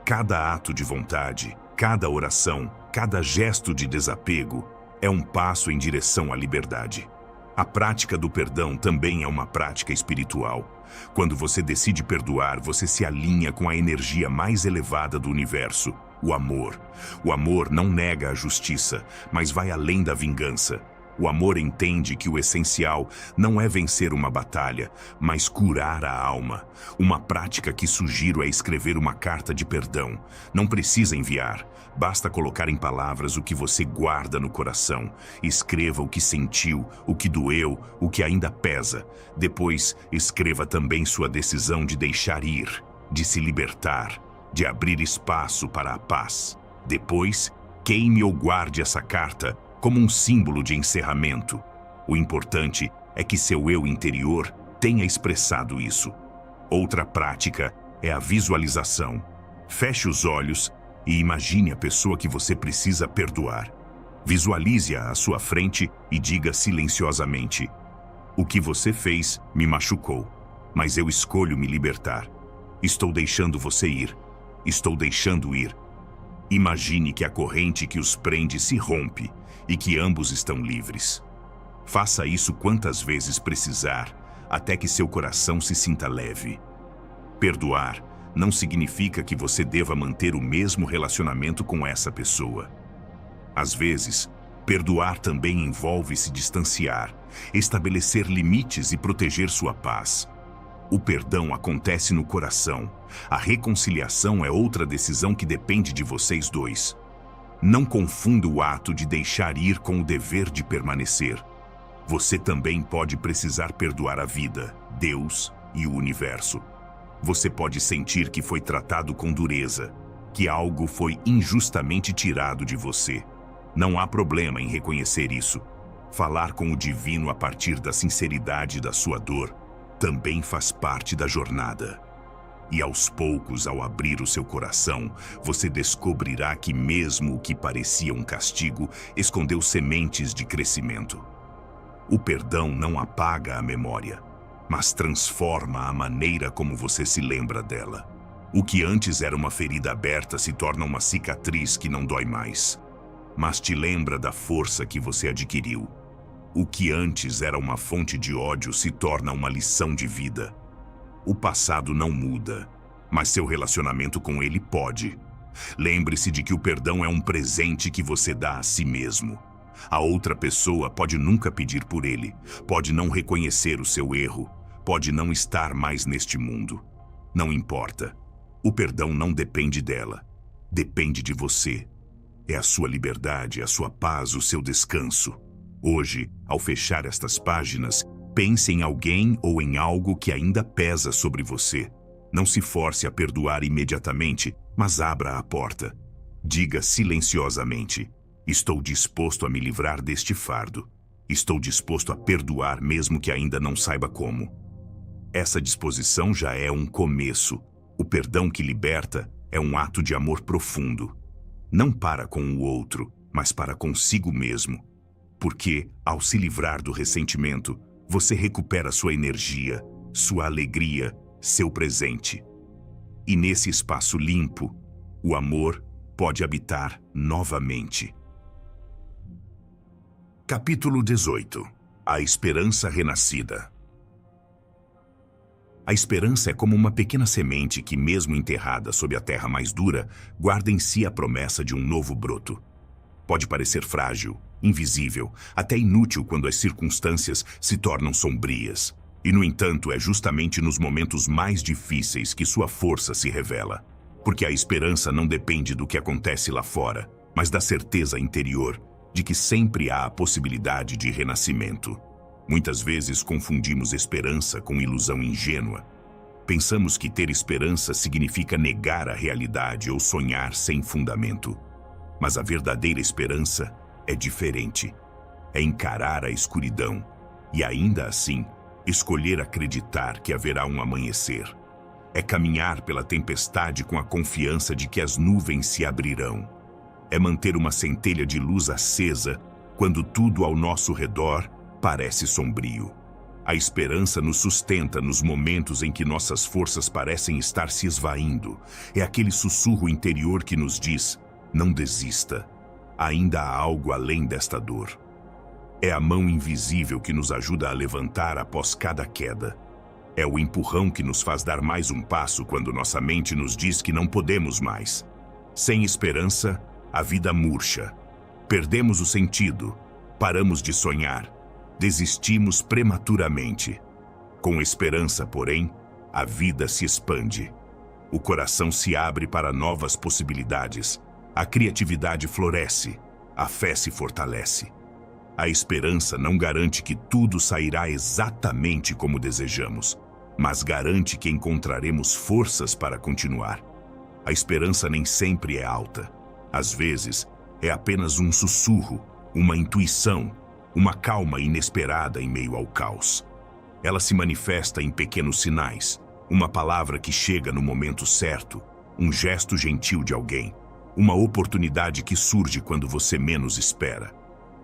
Cada ato de vontade, cada oração, cada gesto de desapego é um passo em direção à liberdade. A prática do perdão também é uma prática espiritual. Quando você decide perdoar, você se alinha com a energia mais elevada do universo, o amor. O amor não nega a justiça, mas vai além da vingança. O amor entende que o essencial não é vencer uma batalha, mas curar a alma. Uma prática que sugiro é escrever uma carta de perdão. Não precisa enviar. Basta colocar em palavras o que você guarda no coração. Escreva o que sentiu, o que doeu, o que ainda pesa. Depois, escreva também sua decisão de deixar ir, de se libertar, de abrir espaço para a paz. Depois, queime ou guarde essa carta como um símbolo de encerramento. O importante é que seu eu interior tenha expressado isso. Outra prática é a visualização. Feche os olhos e imagine a pessoa que você precisa perdoar. Visualize-a à sua frente e diga silenciosamente: o que você fez me machucou, mas eu escolho me libertar. Estou deixando você ir. Estou deixando ir. Imagine que a corrente que os prende se rompe e que ambos estão livres. Faça isso quantas vezes precisar, até que seu coração se sinta leve. Perdoar não significa que você deva manter o mesmo relacionamento com essa pessoa. Às vezes, perdoar também envolve se distanciar, estabelecer limites e proteger sua paz. O perdão acontece no coração. A reconciliação é outra decisão que depende de vocês dois. Não confunda o ato de deixar ir com o dever de permanecer. Você também pode precisar perdoar a vida, Deus e o universo. Você pode sentir que foi tratado com dureza, que algo foi injustamente tirado de você. Não há problema em reconhecer isso. Falar com o divino a partir da sinceridade da sua dor também faz parte da jornada. E aos poucos, ao abrir o seu coração, você descobrirá que mesmo o que parecia um castigo escondeu sementes de crescimento. O perdão não apaga a memória, mas transforma a maneira como você se lembra dela. O que antes era uma ferida aberta se torna uma cicatriz que não dói mais, mas te lembra da força que você adquiriu. O que antes era uma fonte de ódio se torna uma lição de vida. O passado não muda, mas seu relacionamento com ele pode. Lembre-se de que o perdão é um presente que você dá a si mesmo. A outra pessoa pode nunca pedir por ele, pode não reconhecer o seu erro, pode não estar mais neste mundo. Não importa. O perdão não depende dela. Depende de você. É a sua liberdade, a sua paz, o seu descanso. Hoje, ao fechar estas páginas, pense em alguém ou em algo que ainda pesa sobre você. Não se force a perdoar imediatamente, mas abra a porta. Diga silenciosamente: estou disposto a me livrar deste fardo. Estou disposto a perdoar mesmo que ainda não saiba como. Essa disposição já é um começo. O perdão que liberta é um ato de amor profundo. Não para com o outro, mas para consigo mesmo. Porque, ao se livrar do ressentimento, você recupera sua energia, sua alegria, seu presente. E nesse espaço limpo, o amor pode habitar novamente. Capítulo 18. A esperança renascida. A esperança é como uma pequena semente que, mesmo enterrada sob a terra mais dura, guarda em si a promessa de um novo broto. Pode parecer frágil, invisível, até inútil quando as circunstâncias se tornam sombrias. E, no entanto, é justamente nos momentos mais difíceis que sua força se revela. Porque a esperança não depende do que acontece lá fora, mas da certeza interior de que sempre há a possibilidade de renascimento. Muitas vezes confundimos esperança com ilusão ingênua. Pensamos que ter esperança significa negar a realidade ou sonhar sem fundamento. Mas a verdadeira esperança é diferente. É encarar a escuridão e, ainda assim, escolher acreditar que haverá um amanhecer. É caminhar pela tempestade com a confiança de que as nuvens se abrirão. É manter uma centelha de luz acesa quando tudo ao nosso redor parece sombrio. A esperança nos sustenta nos momentos em que nossas forças parecem estar se esvaindo. É aquele sussurro interior que nos diz: não desista, ainda há algo além desta dor. É a mão invisível que nos ajuda a levantar após cada queda. É o empurrão que nos faz dar mais um passo quando nossa mente nos diz que não podemos mais. Sem esperança, a vida murcha. Perdemos o sentido, paramos de sonhar, desistimos prematuramente. Com esperança, porém, a vida se expande. O coração se abre para novas possibilidades. A criatividade floresce, a fé se fortalece. A esperança não garante que tudo sairá exatamente como desejamos, mas garante que encontraremos forças para continuar. A esperança nem sempre é alta. Às vezes, é apenas um sussurro, uma intuição, uma calma inesperada em meio ao caos. Ela se manifesta em pequenos sinais, uma palavra que chega no momento certo, um gesto gentil de alguém, uma oportunidade que surge quando você menos espera.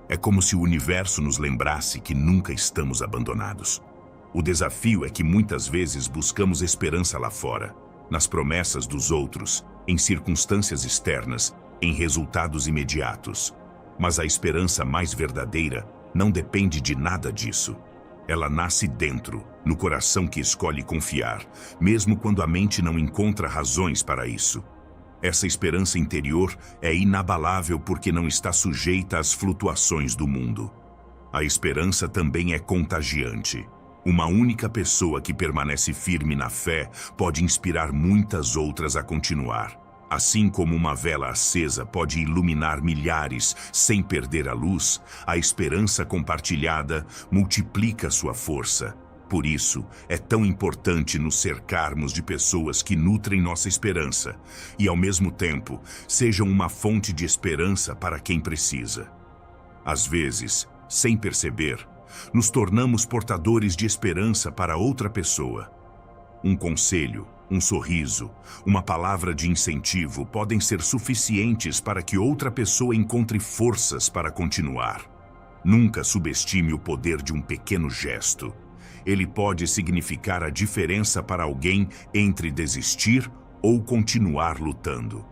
É como se o universo nos lembrasse que nunca estamos abandonados. O desafio é que muitas vezes buscamos esperança lá fora, nas promessas dos outros, em circunstâncias externas, em resultados imediatos. Mas a esperança mais verdadeira não depende de nada disso. Ela nasce dentro, no coração que escolhe confiar, mesmo quando a mente não encontra razões para isso. Essa esperança interior é inabalável porque não está sujeita às flutuações do mundo. A esperança também é contagiante. Uma única pessoa que permanece firme na fé pode inspirar muitas outras a continuar. Assim como uma vela acesa pode iluminar milhares sem perder a luz, a esperança compartilhada multiplica sua força. Por isso, é tão importante nos cercarmos de pessoas que nutrem nossa esperança e, ao mesmo tempo, sejam uma fonte de esperança para quem precisa. Às vezes, sem perceber, nos tornamos portadores de esperança para outra pessoa. Um conselho, um sorriso, uma palavra de incentivo podem ser suficientes para que outra pessoa encontre forças para continuar. Nunca subestime o poder de um pequeno gesto. Ele pode significar a diferença para alguém entre desistir ou continuar lutando.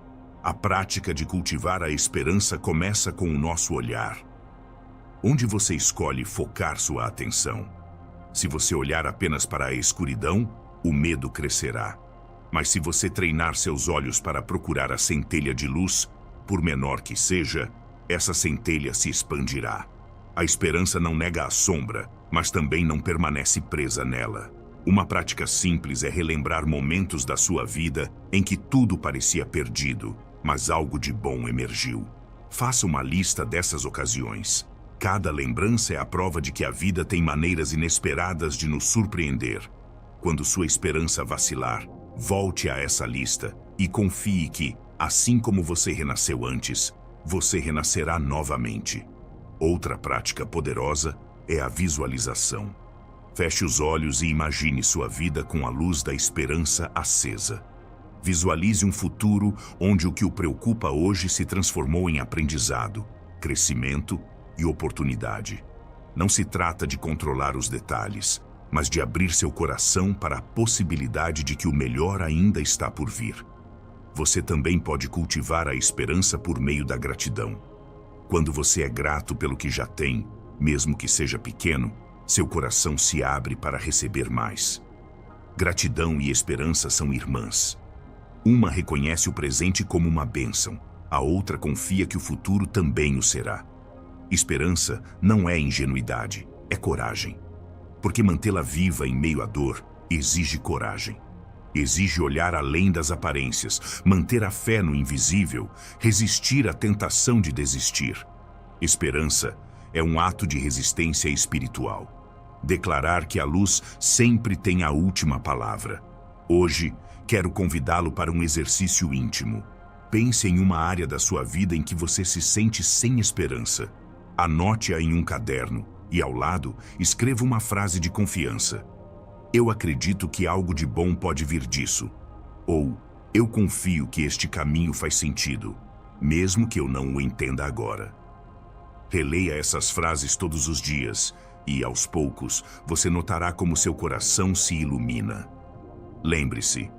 A prática de cultivar a esperança começa com o nosso olhar. Onde você escolhe focar sua atenção? Se você olhar apenas para a escuridão, o medo crescerá. Mas se você treinar seus olhos para procurar a centelha de luz, por menor que seja, essa centelha se expandirá. A esperança não nega a sombra, mas também não permanece presa nela. Uma prática simples é relembrar momentos da sua vida em que tudo parecia perdido, mas algo de bom emergiu. Faça uma lista dessas ocasiões. Cada lembrança é a prova de que a vida tem maneiras inesperadas de nos surpreender. Quando sua esperança vacilar, volte a essa lista e confie que, assim como você renasceu antes, você renascerá novamente. Outra prática poderosa é a visualização. Feche os olhos e imagine sua vida com a luz da esperança acesa. Visualize um futuro onde o que o preocupa hoje se transformou em aprendizado, crescimento e oportunidade. Não se trata de controlar os detalhes, mas de abrir seu coração para a possibilidade de que o melhor ainda está por vir. Você também pode cultivar a esperança por meio da gratidão. Quando você é grato pelo que já tem, mesmo que seja pequeno, seu coração se abre para receber mais. Gratidão e esperança são irmãs. Uma reconhece o presente como uma bênção, a outra confia que o futuro também o será. Esperança não é ingenuidade, é coragem. Porque mantê-la viva em meio à dor exige coragem. Exige olhar além das aparências, manter a fé no invisível, resistir à tentação de desistir. Esperança é um ato de resistência espiritual. Declarar que a luz sempre tem a última palavra. Hoje, quero convidá-lo para um exercício íntimo. Pense em uma área da sua vida em que você se sente sem esperança. Anote-a em um caderno e, ao lado, escreva uma frase de confiança. Eu acredito que algo de bom pode vir disso. Ou, eu confio que este caminho faz sentido, mesmo que eu não o entenda agora. Releia essas frases todos os dias e, aos poucos, você notará como seu coração se ilumina. Lembre-se,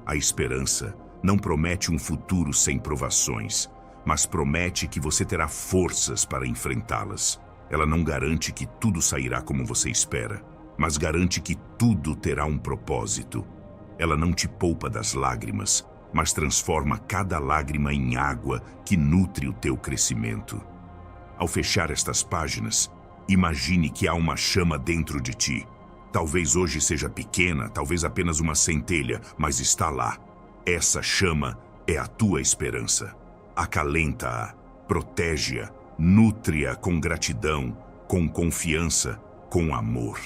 a esperança não promete um futuro sem provações, mas promete que você terá forças para enfrentá-las. Ela não garante que tudo sairá como você espera, mas garante que tudo terá um propósito. Ela não te poupa das lágrimas, mas transforma cada lágrima em água que nutre o teu crescimento. Ao fechar estas páginas, imagine que há uma chama dentro de ti. Talvez hoje seja pequena, talvez apenas uma centelha, mas está lá. Essa chama é a tua esperança. Acalenta-a, protege-a, nutre-a com gratidão, com confiança, com amor.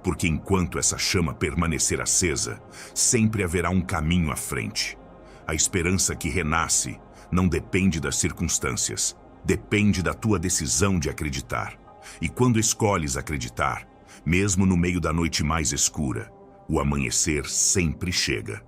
Porque enquanto essa chama permanecer acesa, sempre haverá um caminho à frente. A esperança que renasce não depende das circunstâncias, depende da tua decisão de acreditar. E quando escolhes acreditar, mesmo no meio da noite mais escura, o amanhecer sempre chega.